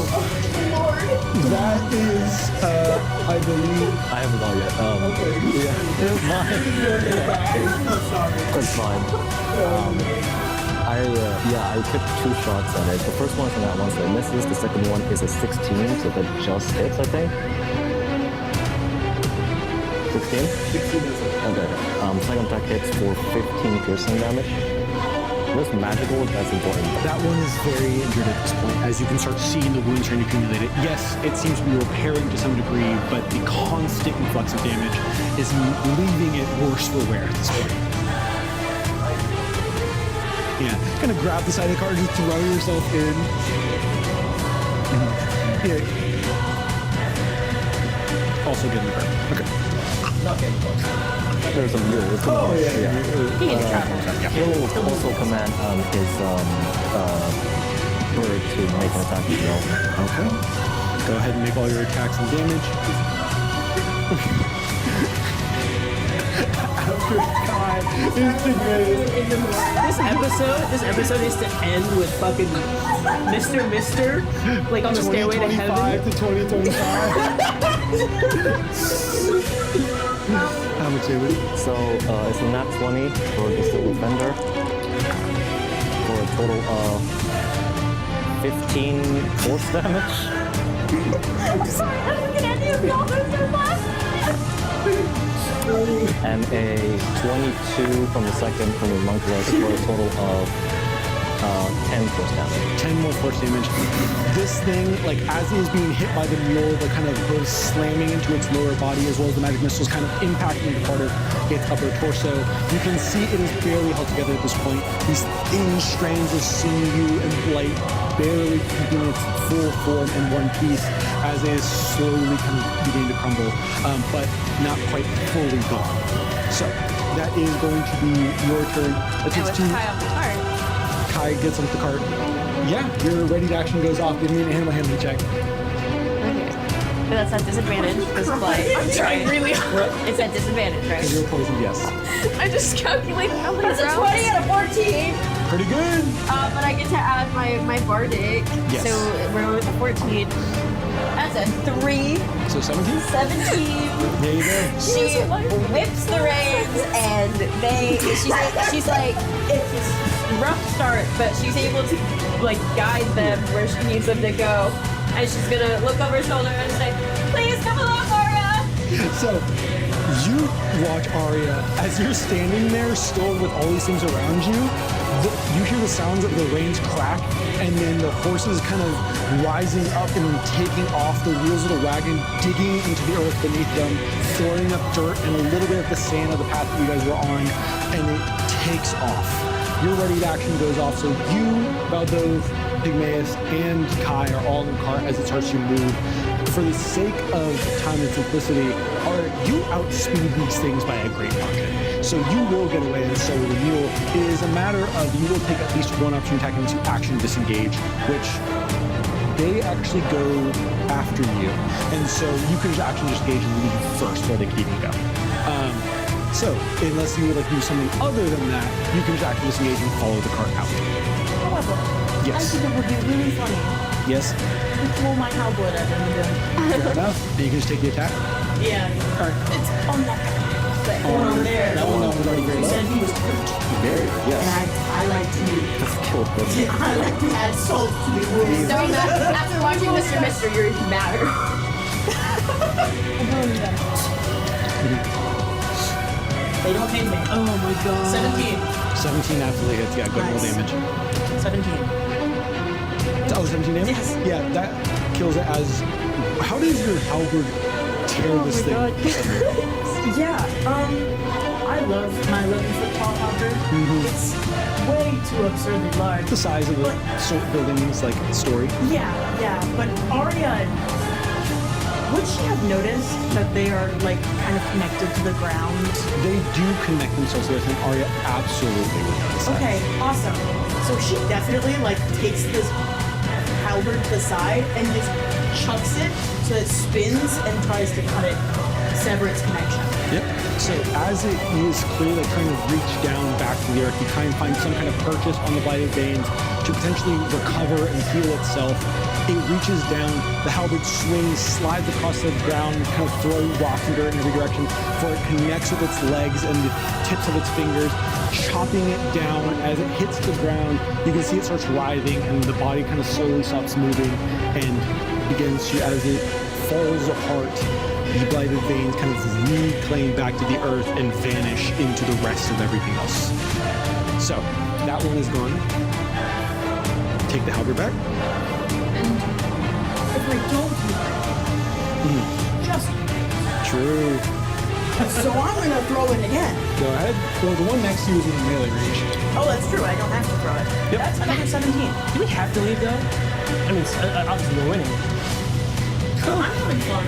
that is, I believe. I haven't gone yet. It's fine. I took 2 shots at it. The first one's on that one, so it misses. The second one is a 16, so that just hits, I think. 16? 16 is it. Okay. Second attack hits for 15 piercing damage. What's magical? That's important. That one is very injured at this point, as you can start seeing the wounds trying to accumulate it. Yes, it seems to be repairing to some degree, but the constant influx of damage is leaving it worse for wear at this point. Yeah, kind of grab the side of the car, just throw yourself in. Yeah. Also get in the car. Okay. Okay. There's a mule. It's a mule. He'll also command his bird to make an attack as well. Okay. Go ahead and make all your attacks and damage. After Kai is Pygmaeus. This episode is to end with fucking Mr. like on the stairway to heaven. 2025 to 2025. How much David? So it's a nat 20 for the Silver Fender for a total of 15 force damage. I'm sorry, I'm looking at you. And a 22 from the second from the monk rest for a total of 10 force damage. 10 more force damage. This thing, like as it is being hit by the mule, the kind of goes slamming into its lower body as well as the magic missiles kind of impacting the part of its upper torso. You can see it is barely held together at this point. These thin strands of sinew and blight barely keeping its full form in one piece as it is slowly kind of beginning to crumble, but not quite fully gone. So that is going to be your turn. And with Kai on the cart. Kai gets off the cart. Yeah, your ready to action goes off. Give me an animal handling check. Okay. But that's at disadvantage because blight. I'm trying really hard. It's at disadvantage, right? Because you're poisoned, yes. I just calculated how many That's a rounds. 20 and a 14. Pretty good. But I get to add my bardic. Yes. So we're going with a 14. That's a 3. So 17? 17. There you go. She whips the reins and she's like, it's a rough start, but she's able to like guide them where she needs them to go. And she's gonna look over her shoulder and say, please come along, Arya. So you watch Arya as you're standing there still with all these things around you. You hear the sounds of the reins crack and then the horses kind of rising up and taking off the wheels of the wagon, digging into the earth beneath them, throwing up dirt and a little bit of the sand of the path that you guys were on, and it takes off. Your ready to action goes off, so you, Valdove, Pygmaeus, and Kai are all in the cart as it starts to move. For the sake of time and simplicity, you outspeed these things by a great margin. So you will get away, and so will the mule. It is a matter of you will take at least one opportunity attack into action disengage, which they actually go after you. And so you can just actually disengage and leave first where they can even go. So unless you would like to do something other than that, you can just actually disengage and follow the cart out. However, I Yes. think it would be really funny Yes. to pull my halberd at them again. Fair enough. And you can just take the attack. Yeah. All right. It's on that one on there. That one was already very You low. said he was hurt. Very, And yes. I like to Kill I like to add salt to the wound. So after watching Mr. Mister, you're even madder. They don't hit me. Oh my god. 17. 17 absolutely hits. Yeah, good roll Nice. damage. 17. Oh, 17 damage? Yes. Yeah, that kills it as... How does your halberd tear this thing? Yeah, I love my 11-foot tall halberd. It's way too absurdly large. The size of the building's like story. Yeah, but Arya, would she have noticed that they are like kind of connected to the ground? They do connect themselves to this, and Arya absolutely would notice that. Okay, awesome. So she definitely like takes this halberd to the side and just chucks it so it spins and tries to cut it, sever its connection. Yep. So as it is clearly like trying to reach down back to the earth, you try and find some kind of purchase on the blighted veins to potentially recover and heal itself. It reaches down, the halberd swings, slides across the ground, kind of throwing rocks and dirt in every direction, before it connects with its legs and the tips of its fingers, chopping it down. As it hits the ground, you can see it starts writhing and the body kind of slowly stops moving and begins to, as it falls apart, the blighted veins kind of reclaim back to the earth and vanish into the rest of everything else. So, that one is gone. Take the halberd back. If I don't move it, just True. so I'm gonna throw it again. Go ahead. Well, the one next to you is in melee range. Oh, that's true. I don't have to throw it. Yep. That's another 17. Do we have to leave though? I mean, obviously we're winning. having fun,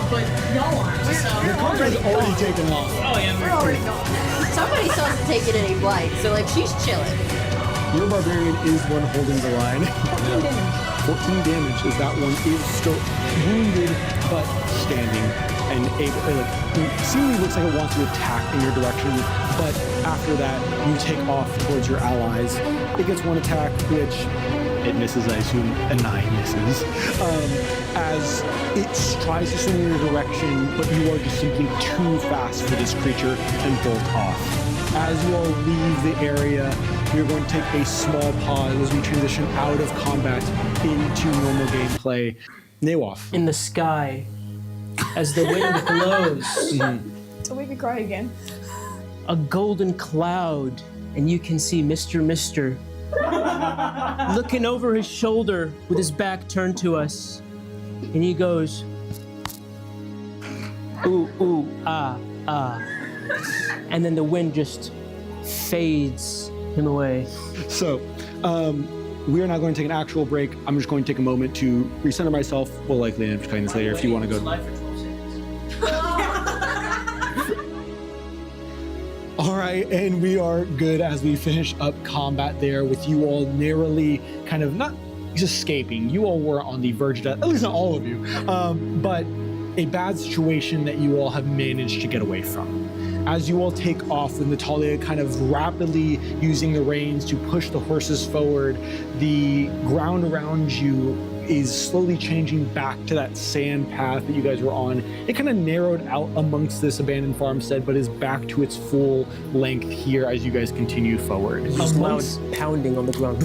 but y'all aren't. The car's already taken off. Oh yeah, We're already gone. Somebody still hasn't taken any blight, so like she's chilling. Your barbarian is one holding the line. 14 damage as that one is still wounded, but standing and able, seemingly looks like it wants to attack in your direction, but after that, you take off towards your allies. It gets one attack, which it misses, I assume, a 9 misses. As it tries to swing in your direction, but you are just simply too fast for this creature and bolt off. As you all leave the area, you're going to take a small pause as we transition out of combat into normal gameplay. Nawaf. In the sky, as the wind blows, Don't make me cry again. a golden cloud, and you can see Mr. Mister looking over his shoulder with his back turned to us. And he goes, ooh, ooh, ah, ah. And then the wind just fades him away. So, we are now going to take an actual break. I'm just going to take a moment to recenter myself. We'll likely end up cutting this later if you want to go. All right, and we are good as we finish up combat there with you all narrowly kind of not escaping. You all were on the verge of death, at least not all of you, but a bad situation that you all have managed to get away from. As you all take off with Natalia kind of rapidly using the reins to push the horses forward, the ground around you is slowly changing back to that sand path that you guys were on. It kind of narrowed out amongst this abandoned farmstead, but is back to its full length here as you guys continue forward. There's loud pounding on the ground.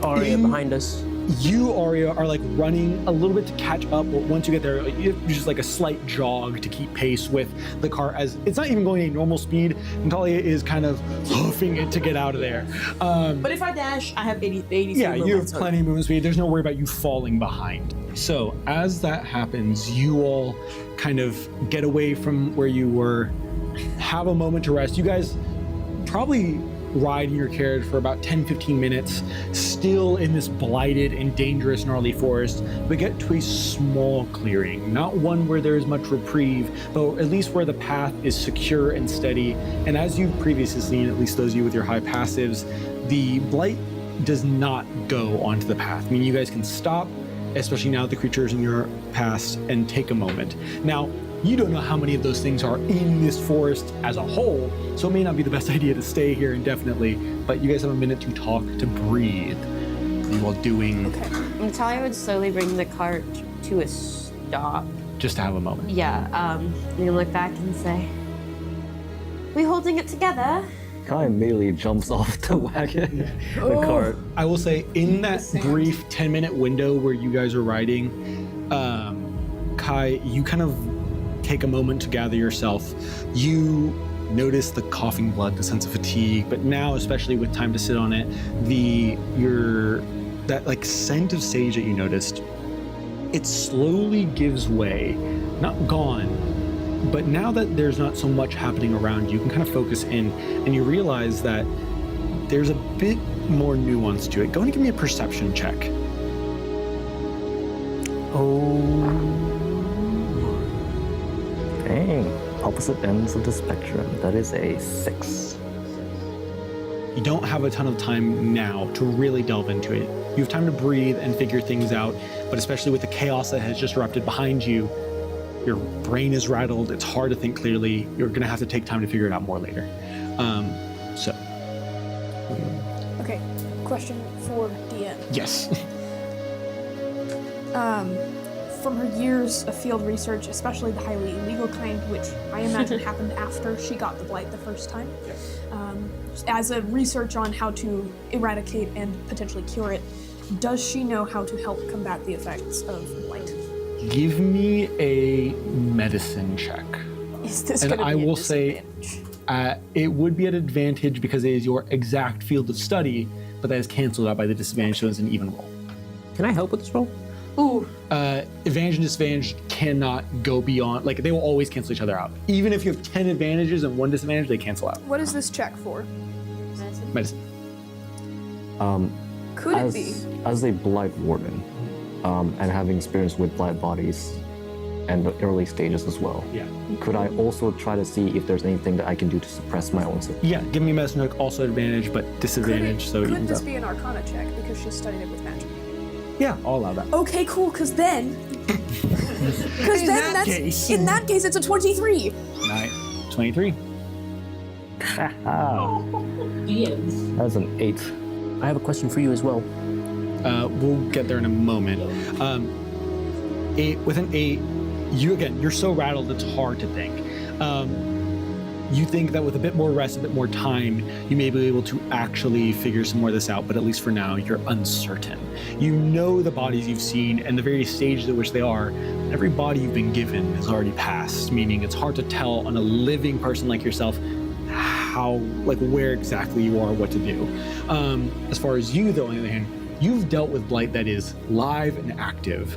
Arya behind us. You, Arya, are like running a little bit to catch up, but once you get there, you have just like a slight jog to keep pace with the car as it's not even going at normal speed. Natalia is kind of hoofing it to get out of there. But if I dash, I have 80 Yeah, you have plenty of movement speed. There's no worry about you falling behind. So as that happens, you all kind of get away from where you were, have a moment to rest. You guys probably ride in your carriage for about 10-15 minutes, still in this blighted and dangerous gnarly forest, but get to a small clearing, not one where there is much reprieve, but at least where the path is secure and steady. And as you've previously seen, at least those of you with your high passives, the blight does not go onto the path. I mean, you guys can stop, especially now that the creatures in your past, and take a moment. Now, you don't know how many of those things are in this forest as a whole, so it may not be the best idea to stay here indefinitely, but you guys have a minute to talk, to breathe. While doing... Okay. Natalia would slowly bring the cart to a stop. Just to have a moment. Yeah, you look back and say, "We holding it together?" Kai immediately jumps off the wagon, the cart. I will say, in that brief 10-minute window where you guys are riding, Kai, you kind of take a moment to gather yourself. You notice the coughing blood, the sense of fatigue, but now, especially with time to sit on it, that like scent of sage that you noticed, it slowly gives way, not gone, but now that there's not so much happening around you, you can kind of focus in, and you realize that there's a bit more nuance to it. Go and give me a perception check. Dang, opposite ends of the spectrum. That is a 6. You don't have a ton of time now to really delve into it. You have time to breathe and figure things out, but especially with the chaos that has just erupted behind you, your brain is rattled, it's hard to think clearly. You're gonna have to take time to figure it out more later. Okay, question for DM. Yes. From her years of field research, especially the highly illegal kind, which I imagine happened after she got the blight the first time, as a research on how to eradicate and potentially cure it, does she know how to help combat the effects of blight? Give me a medicine check. Is this And going to be I a will say, disadvantage? it would be an advantage because it is your exact field of study, but that is canceled out by the disadvantage, so it's an even roll. Can I help with this roll? Ooh, Advantage and disadvantage cannot go beyond, like they will always cancel each other out. Even if you have 10 advantages and 1 disadvantage, they cancel out. what is this check for? Medicine. Could it be? As a blight warden, and having experience with blight bodies and the early stages as well. Yeah. Could I also try to see if there's anything that I can do to suppress my own symptoms? Yeah, give me a medicine check, also advantage, but disadvantage, so it Could evens this out. be an Arcana check because she studied it with magic? Yeah, I'll allow that. Okay, cool. Because then, case. in that case, it's a 23. 23. That's an 8. I have a question for you as well. We'll get there in a moment. With an 8, you're so rattled it's hard to think. You think that with a bit more rest, a bit more time, you may be able to actually figure some more of this out, but at least for now, you're uncertain. You know the bodies you've seen and the various stages at which they are. Every body you've been given is already passed, meaning it's hard to tell on a living person like yourself where exactly you are, what to do. As far as you, though, on the other hand, you've dealt with blight that is live and active.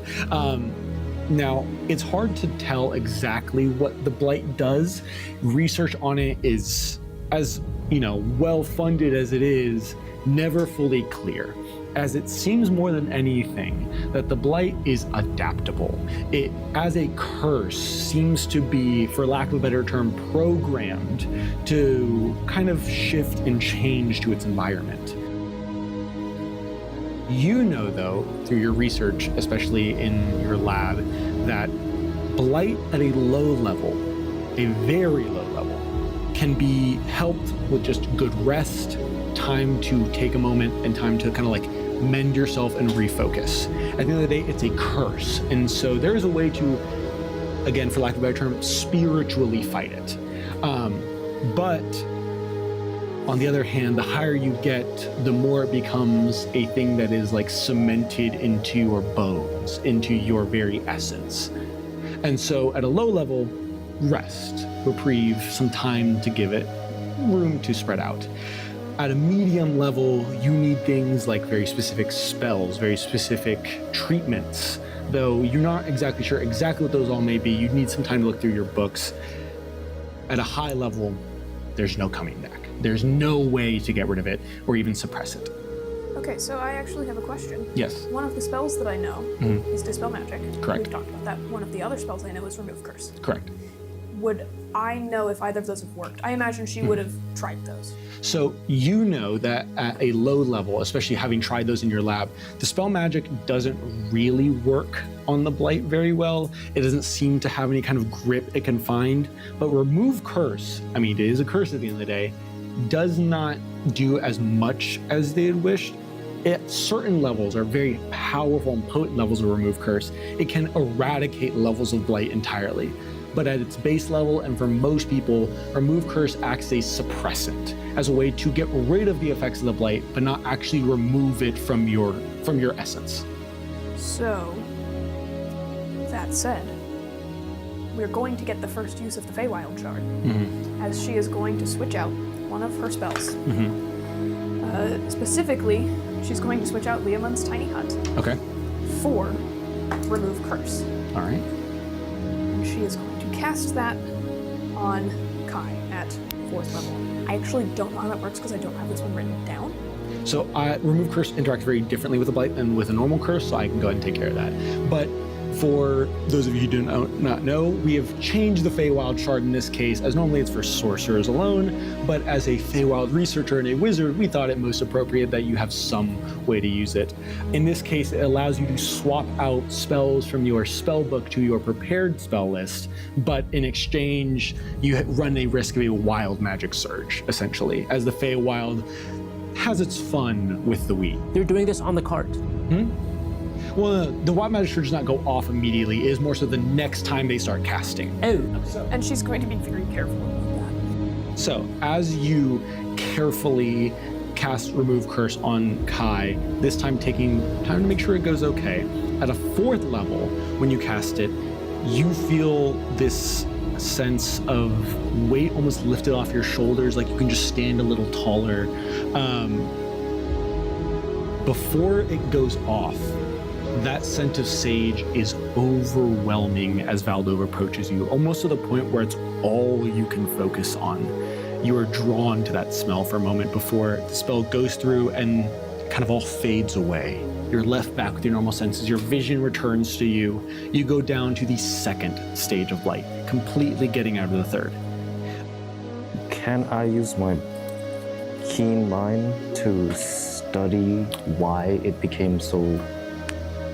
Now, it's hard to tell exactly what the blight does. Research on it is, as well-funded as it is, never fully clear, as it seems more than anything that the blight is adaptable. It, as a curse, seems to be, for lack of a better term, programmed to kind of shift and change to its environment. You know, though, through your research, especially in your lab, that blight at a low level, a very low level, can be helped with just good rest, time to take a moment, and time to kind of like mend yourself and refocus. At the end of the day, it's a curse. And so there is a way to, again, for lack of a better term, spiritually fight it. But on the other hand, the higher you get, the more it becomes a thing that is like cemented into your bones, into your very essence. And so at a low level, rest, reprieve, some time to give it room to spread out. At a medium level, you need things like very specific spells, very specific treatments, though you're not exactly sure exactly what those all may be. You'd need some time to look through your books. At a high level, there's no coming back. There's no way to get rid of it or even suppress it. Okay, so I actually have a question. Yes. One of the spells that I know is Dispel Magic. Correct. We've talked about that. One of the other spells I know is Remove Curse. Correct. Would I know if either of those have worked? I imagine she would have tried those. So you know that at a low level, especially having tried those in your lab, Dispel Magic doesn't really work on the blight very well. It doesn't seem to have any kind of grip it can find. But Remove Curse, I mean, it is a curse at the end of the day, does not do as much as they had wished. At certain levels, are very powerful and potent levels of Remove Curse, it can eradicate levels of blight entirely. But at its base level, and for most people, Remove Curse acts as a suppressant, as a way to get rid of the effects of the blight, but not actually remove it from your essence. So, that said, we're going to get the first use of the Feywild Shard, as she is going to switch out one of her spells. Specifically, she's going to switch out Leomund's Tiny Hut Okay. for Remove Curse. All right. And she is going to cast that on Kai at 4th level. I actually don't know how that works because I don't have this one written down. So Remove Curse interacts very differently with a blight than with a normal curse, so I can go ahead and take care of that. But for those of you who do not know, we have changed the Feywild Shard in this case, as normally it's for sorcerers alone, but as a Feywild researcher and a wizard, we thought it most appropriate that you have some way to use it. In this case, it allows you to swap out spells from your spell book to your prepared spell list, but in exchange, you run a risk of a wild magic surge, essentially, as the Feywild has its fun with the weed. They're doing this on the cart. Well, the wild magic surge does not go off immediately. It is more so the next time they start casting. Oh, And she's going to be very careful about that. So, as you carefully cast Remove Curse on Kai, this time taking time to make sure it goes okay, at a 4th level, when you cast it, you feel this sense of weight almost lifted off your shoulders, like you can just stand a little taller. Before it goes off, that scent of sage is overwhelming as Valdova approaches you, almost to the point where it's all you can focus on. You are drawn to that smell for a moment before the spell goes through and kind of all fades away. You're left back with your normal senses. Your vision returns to you. You go down to the second stage of light, completely getting out of the third. Can I use my keen mind to study why it became so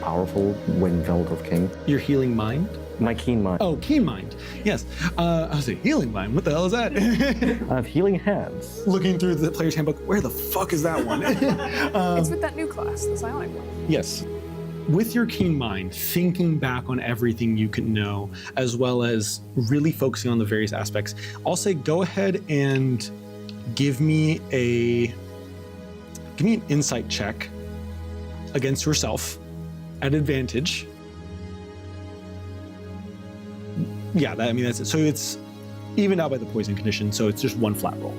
powerful when Veldov came? Your healing mind? My keen mind. Oh, keen mind. Yes. I was like, healing mind? What the hell is that? I have healing hands. Looking through the player's handbook, where the fuck is that one? It's with that new class, the psionic one. Yes. With your keen mind, thinking back on everything you can know, as well as really focusing on the various aspects, I'll say go ahead and give me an insight check against yourself at advantage. Yeah, that's it. So it's evened out by the poison condition, so it's just one flat roll.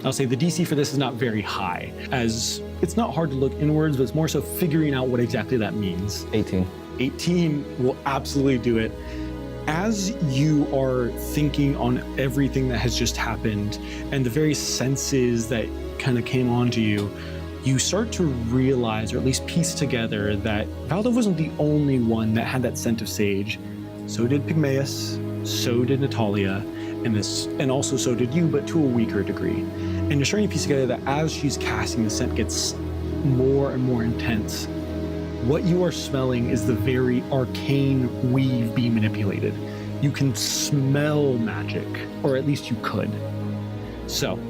I'll say the DC for this is not very high, as it's not hard to look inwards, but it's more so figuring out what exactly that means. 18. 18 will absolutely do it. As you are thinking on everything that has just happened and the various senses that kind of came onto you, you start to realize, or at least piece together, that Valdov wasn't the only one that had that scent of sage. So did Pygmaeus, so did Natalia, and also so did you, but to a weaker degree. And you're starting to piece together that as she's casting, the scent gets more and more intense. What you are smelling is the very arcane weave being manipulated. You can smell magic, or at least you could. So,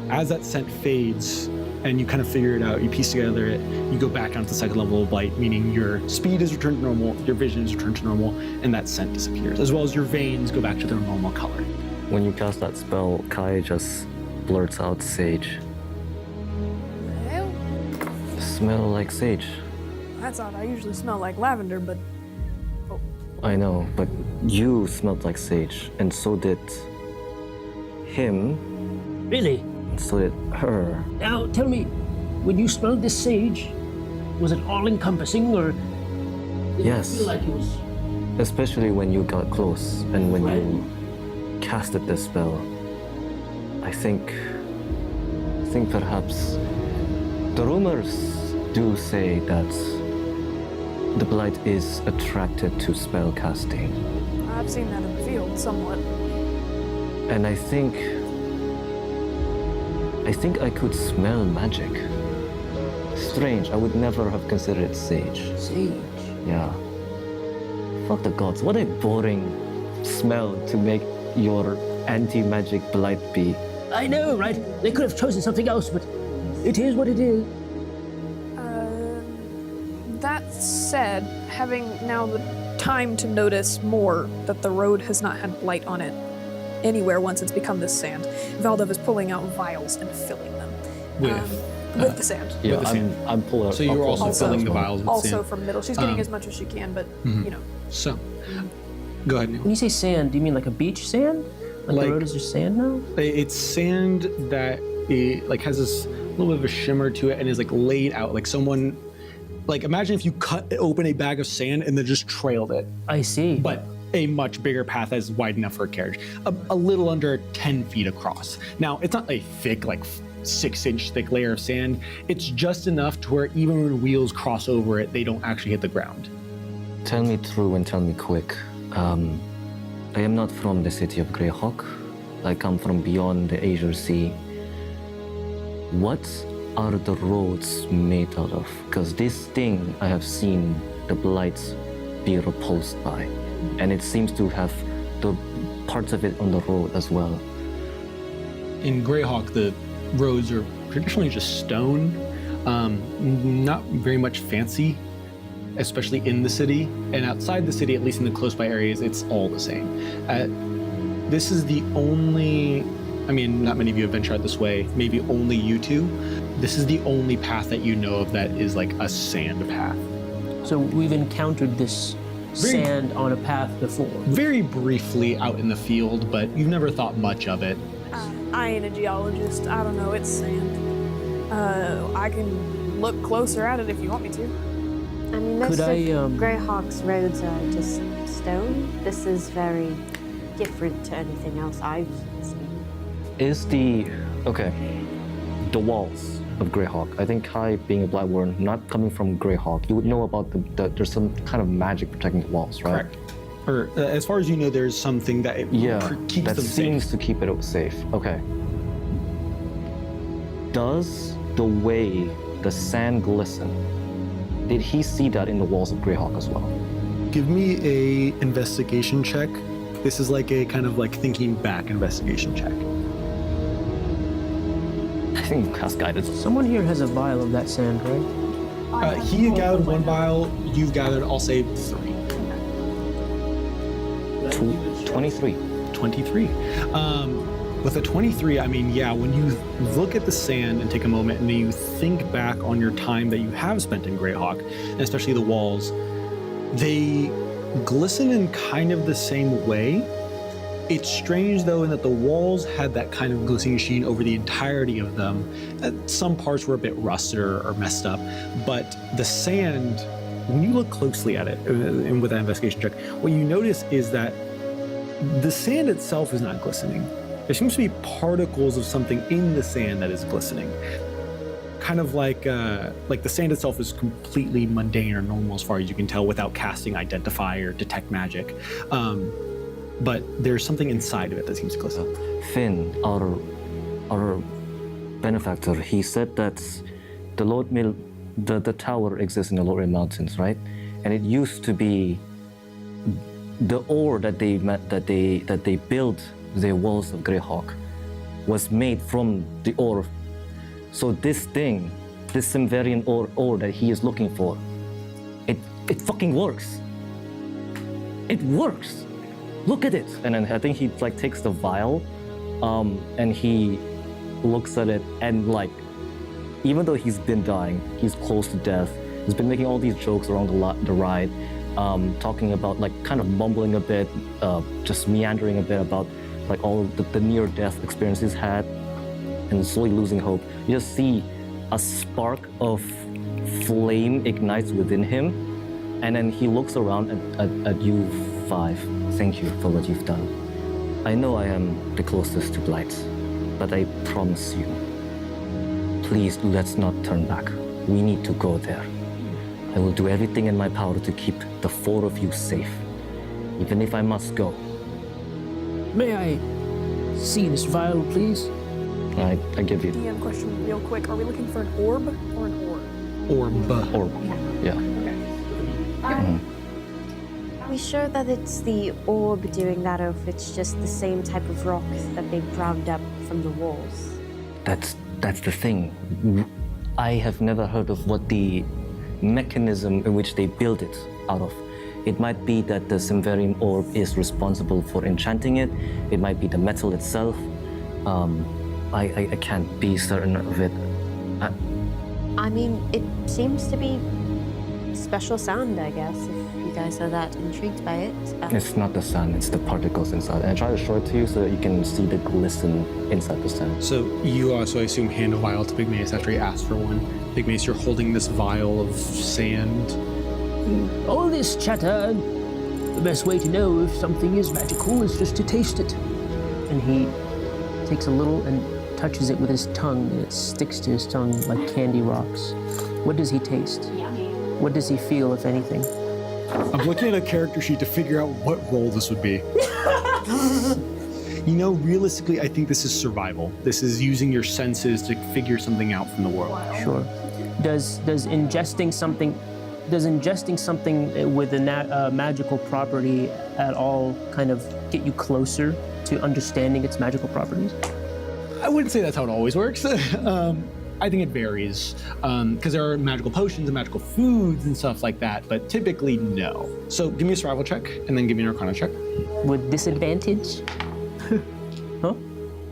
as that scent fades, and you kind of figure it out, you piece together it, you go back down to the second level of light, meaning your speed is returned to normal, your vision is returned to normal, and that scent disappears, as well as your veins go back to their normal color. When you cast that spell, Kai just blurts out sage. Well, Smell like sage. that's odd. I usually smell like lavender, but I know, but you smelled like sage, and so did him, Really? and so did her. Now, tell me, when you smelled this sage, was it all-encompassing, or did Yes. it feel like it was... Especially when you got close and when you casted the spell. I think perhaps the rumors do say that the blight is attracted to spell casting. I've seen that in the field somewhat. And I think I could smell magic. Strange, I would never have considered it sage. Sage. Yeah. Fuck the gods, what a boring smell to make your anti-magic blight be. I know, right? They could have chosen something else, but it is what it is. That said, having now the time to notice more that the road has not had blight on it anywhere once it's become this sand, Valdov is pulling out vials and filling them. With the sand. Yeah, With the sand. I'm pulling out. So you're I'll also pull out filling the as well. vials with Also sand. from middle. She's getting as much as she can, but, you know. So, go ahead, Neil. When you say sand, do you mean like a beach sand? Like the road is just sand now? It's sand that like has this little bit of a shimmer to it and is like laid out, like someone, like imagine if you cut open a bag of sand and then just trailed it, I see. but a much bigger path that's wide enough for a carriage, a little under 10 feet across. Now, it's not a thick, like 6-inch thick layer of sand. It's just enough to where even when wheels cross over it, they don't actually hit the ground. Tell me true and tell me quick. I am not from the city of Greyhawk. I come from beyond the Azure Sea. What are the roads made out of? Because this thing I have seen the blights be repulsed by. And it seems to have the parts of it on the road as well. In Greyhawk, the roads are traditionally just stone, not very much fancy, especially in the city. And outside the city, at least in the close by areas, it's all the same. This is the only, I mean, not many of you have ventured out this way, maybe only you two. This is the only path that you know of that is like a sand path. So we've encountered this sand on a path before. Very briefly out in the field, but you've never thought much of it. I ain't a geologist. I don't know. It's sand. I can look closer at it if you want me to. I mean, most Could I, of Greyhawk's roads are just stone. This is very different to anything else I've seen. Is the, okay, the walls of Greyhawk. I think Kai, being a Black Warren, not coming from Greyhawk, you would know about there's some kind of magic protecting the walls, right? Correct. Or as far as you know, there's something that keeps that them seems safe. to keep it safe. Okay. Does the way the sand glisten, did he see that in the walls of Greyhawk as well? Give me a investigation check. This is like a kind of like thinking back investigation check. I think that's guidance. Someone here has a vial of that sand, right? He had gathered one vial, you've gathered, I'll say 3. 23. 23. With a 23, I mean, yeah, when you look at the sand and take a moment and you think back on your time that you have spent in Greyhawk, and especially the walls, they glisten in kind of the same way. It's strange, though, in that the walls had that kind of glistening sheen over the entirety of them. Some parts were a bit rusted or messed up, but the sand, when you look closely at it, and with that investigation check, what you notice is that the sand itself is not glistening. There seems to be particles of something in the sand that is glistening. Kind of like the sand itself is completely mundane or normal as far as you can tell without casting Identify or Detect Magic. But there's something inside of it that seems to glisten. Finn, our benefactor, he said that the tower exists in the Lord Mountains, right? And it used to be the ore that they built the walls of Greyhawk was made from the ore. So this Simverian ore that he is looking for, it fucking works. It works. Look at it. And then I think he like takes the vial, and he looks at it, and like, even though he's been dying, he's close to death. He's been making all these jokes around the ride, talking about like kind of mumbling a bit, just meandering a bit about like all the near-death experience he's had, and slowly losing hope. You just see a spark of flame ignites within him, and then he looks around at you 5. Thank you for what you've done. I know I am the closest to Blight, but I promise you, please let's not turn back. We need to go there. I will do everything in my power to keep the 4 of you safe, even if I must go. May I see this vial, please? I give you DM question real quick. Are we looking for an orb or an ore? orb. Yeah. Are we sure that it's the orb doing that, or if it's just the same type of rock that they ground up from the walls? That's the thing. I have never heard of what the mechanism in which they build it out of. It might be that the Simverian orb is responsible for enchanting it. It might be the metal itself. I can't be certain of it. I mean, it seems to be special sound, I guess, if you guys are that intrigued by it. It's not the sand, it's the particles inside. And I try to show it to you so that you can see the glisten inside the sand. So you also, I assume, hand a vial to Pygmaeus after he asked for one. Pygmaeus, you're holding this vial of sand. All this chatter, the best way to know if something is magical is just to taste it. And he takes a little and touches it with his tongue, and it sticks to his tongue like candy rocks. What does he taste? What does he feel, if anything? I'm looking at a character sheet to figure out what role this would be. You know, realistically, I think this is survival. This is using your senses to figure something out from the world. Sure. Does ingesting something with a magical property at all kind of get you closer to understanding its magical properties? I wouldn't say that's how it always works. I think it varies, because there are magical potions and magical foods and stuff like that, but typically no. So give me a survival check, and then give me an Arcana check. With disadvantage? Huh?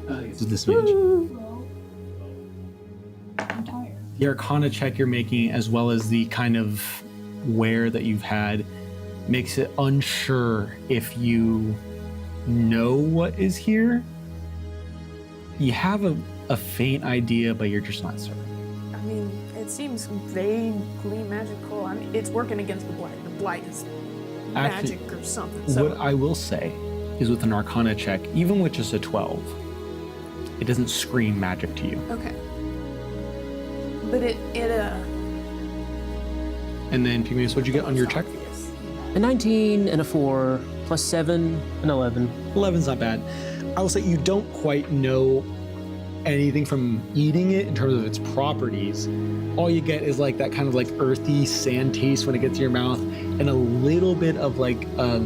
It's a disadvantage. The Arcana check you're making, as well as the kind of wear that you've had, makes it unsure if you know what is here. You have a faint idea, but you're just not certain. I mean, it seems vaguely magical. I mean, it's working against the blight. The blight is magic or something. So What I will say is, with an Arcana check, even with just a 12, it doesn't scream magic to you. okay. But it And then Pygmaeus, what'd you get on your check? A 19 and a 4, plus 7 and 11. 11's not bad. I will say you don't quite know anything from eating it in terms of its properties. All you get is like that kind of like earthy sand taste when it gets in your mouth, and a little bit of like a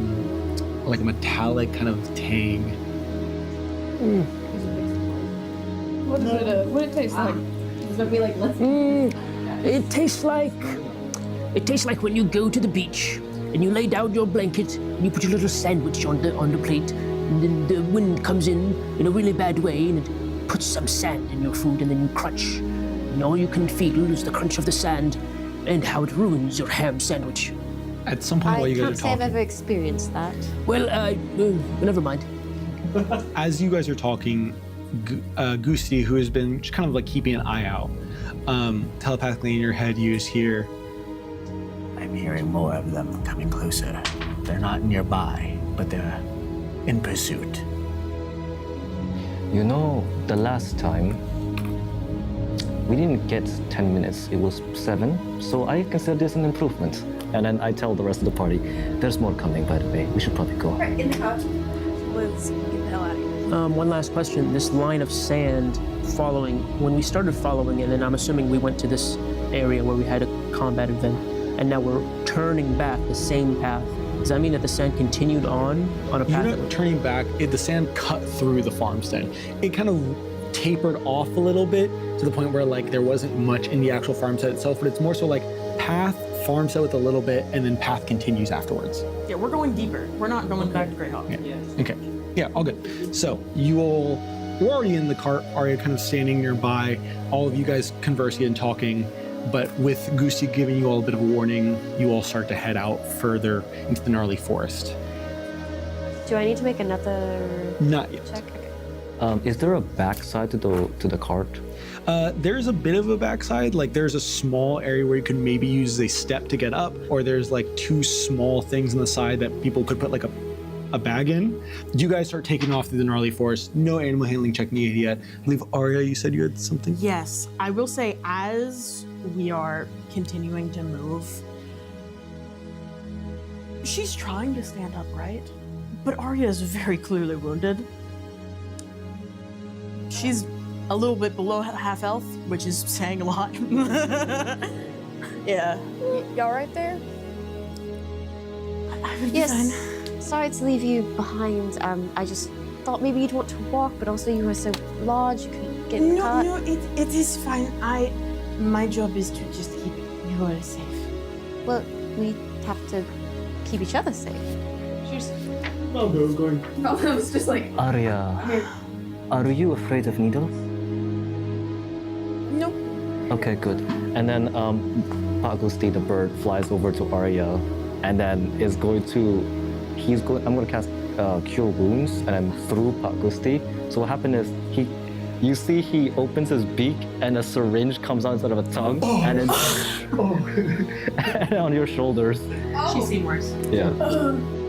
metallic kind of tang. what is it? What it taste like? It's gonna be like, let's. It tastes like when you go to the beach and you lay down your blanket and you put your little sandwich on the plate, and then the wind comes in a really bad way and it puts some sand in your food, and then you crunch. And all you can feel is the crunch of the sand and how it ruins your ham sandwich. At some point while I you can't guys are say I've talking, ever experienced that. Well, never mind. as you guys are talking, Gusti, who has been just kind of like keeping an eye out, telepathically in your head, you just hear, I'm hearing more of them coming closer. They're not nearby, but they're in pursuit. You know, the last time, we didn't get 10 minutes, it was 7, so I consider this an improvement. And then I tell the rest of the party, there's more coming, by the way, we should probably go. In the couch. Let's get the hell out of here. One last question. This line of sand following, when we started following it, and I'm assuming we went to this area where we had a combat event, and now we're turning back the same path. Does that mean that the sand continued on a path? you're not turning back, the sand cut through the farmstead. It kind of tapered off a little bit to the point where like there wasn't much in the actual farmstead itself, but it's more so like path, farmstead with a little bit, and then path continues afterwards. Yeah, we're going deeper. We're not going back to Greyhawk. Yeah. Okay. Yeah, all good. So you're already in the cart, Arya kind of standing nearby, all of you guys conversing and talking, but with Gusti giving you all a bit of a warning, you all start to head out further into the gnarly forest. Do I need to make another Not yet. check? Okay. Is there a backside to the cart? There's a bit of a backside, like there's a small area where you could maybe use a step to get up, or there's like 2 small things on the side that people could put like a bag in. You guys start taking off through the gnarly forest. No animal handling check needed yet. I believe Arya, you said you had something? Yes, I will say as we are continuing to move, she's trying to stand upright, but Arya is very clearly wounded. She's a little bit below half health, which is saying a lot. Yeah. Y'all right there? I would be Yes. fine. Sorry to leave you behind. I just thought maybe you'd want to walk, but also you were so large you couldn't get cut. No, it is fine. My job is to just keep you all safe. Well, we have to keep each other safe. I'll go, going. I was just like, Arya, are you afraid of needles? No. Okay, good. And then Pagusti, the bird, flies over to Arya, and then I'm going to cast Cure Wounds, and then through Pagusti. So what happened is you see he opens his beak, and a syringe comes out instead of a tongue, and then and on your shoulders. She's seen worse. Yeah,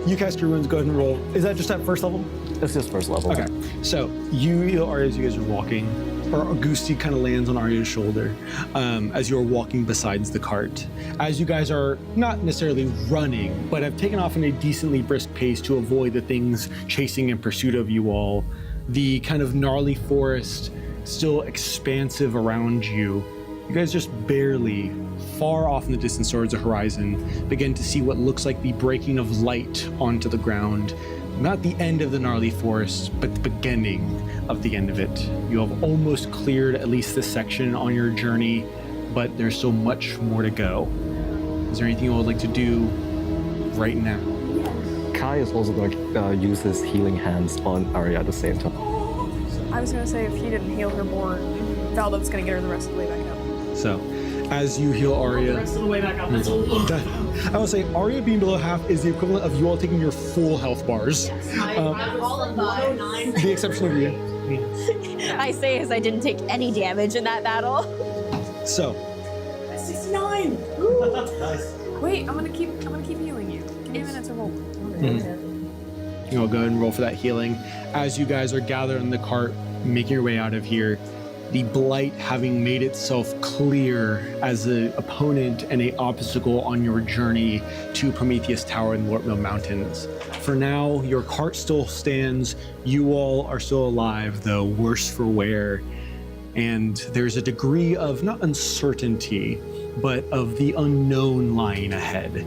You cast your wounds, go ahead and roll. Is that just at first level? it's just first level. Okay, so you heal Arya as you guys are walking, or Gusti kind of lands on Arya's shoulder as you're walking besides the cart. As you guys are not necessarily running, but have taken off in a decently brisk pace to avoid the things chasing in pursuit of you all, the kind of gnarly forest still expansive around you. You guys just barely, far off in the distance towards the horizon, begin to see what looks like the breaking of light onto the ground. Not the end of the gnarly forest, but the beginning of the end of it. You have almost cleared at least this section on your journey, but there's still much more to go. Is there anything you would like to do right now? Kai is also going to use his healing hands on Arya at the same time. I was gonna say if he didn't heal her more, Valdov's gonna get her the rest of the way back up. So, as you heal Arya, The rest of the way back up. That's a lot. I would say Arya being below half is the equivalent of you all taking your full health bars. I'm all in 109. The exception of you. I say as I didn't take any damage in that battle. So, 69. Wait, I'm gonna keep healing you. Give me a minute to roll. you'll go ahead and roll for that healing. As you guys are gathered in the cart, making your way out of here, the blight having made itself clear as an opponent and an obstacle on your journey to Prometheus Tower and Lortmill Mountains. For now, your cart still stands. You all are still alive, though worse for wear. And there's a degree of, not uncertainty, but of the unknown lying ahead.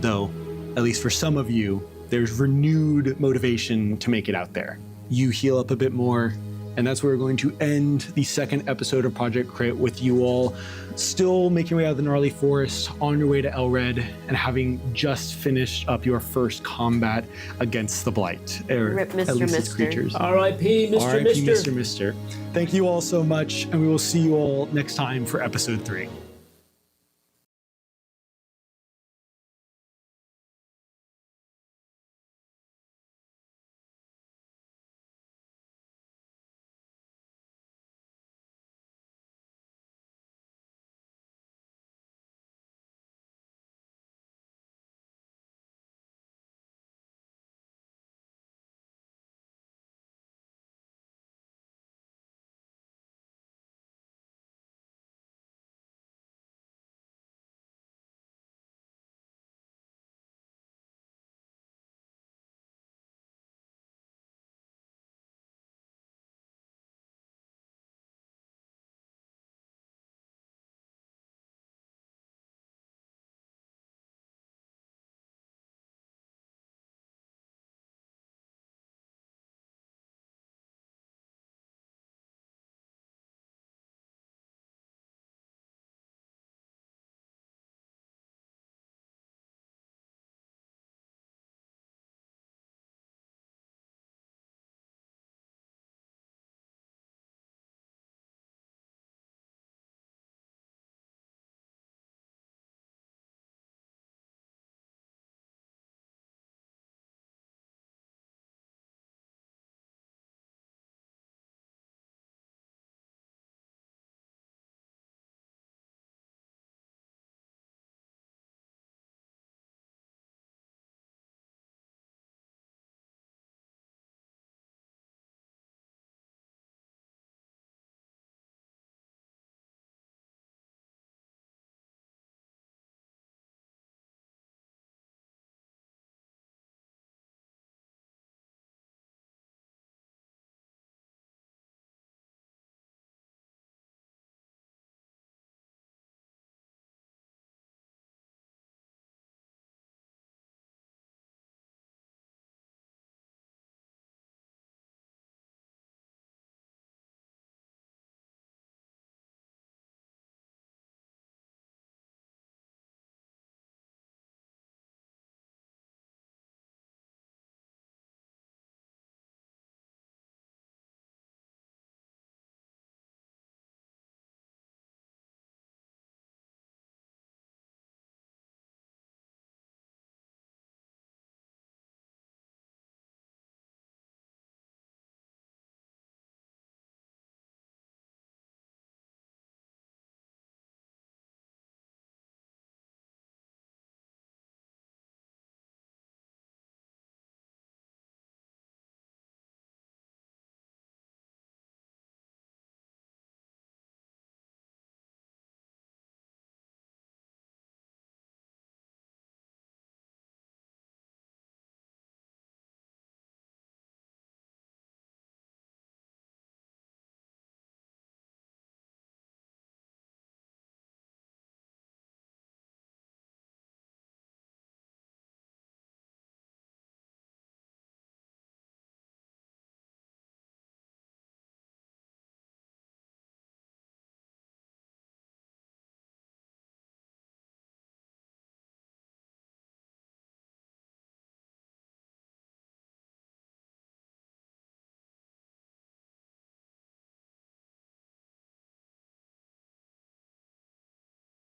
Though, at least for some of you, there's renewed motivation to make it out there. You heal up a bit more, and that's where we're going to end the second episode of Project Crit, with you all still making your way out of the gnarly forest, on your way to Elred, and having just finished up your first combat against the Blight, or Rip Mr. at least its Mister. creatures. R.I.P. Mr. R.I.P. Mister. Mr. Mister. Thank you all so much, and we will see you all next time for episode 3.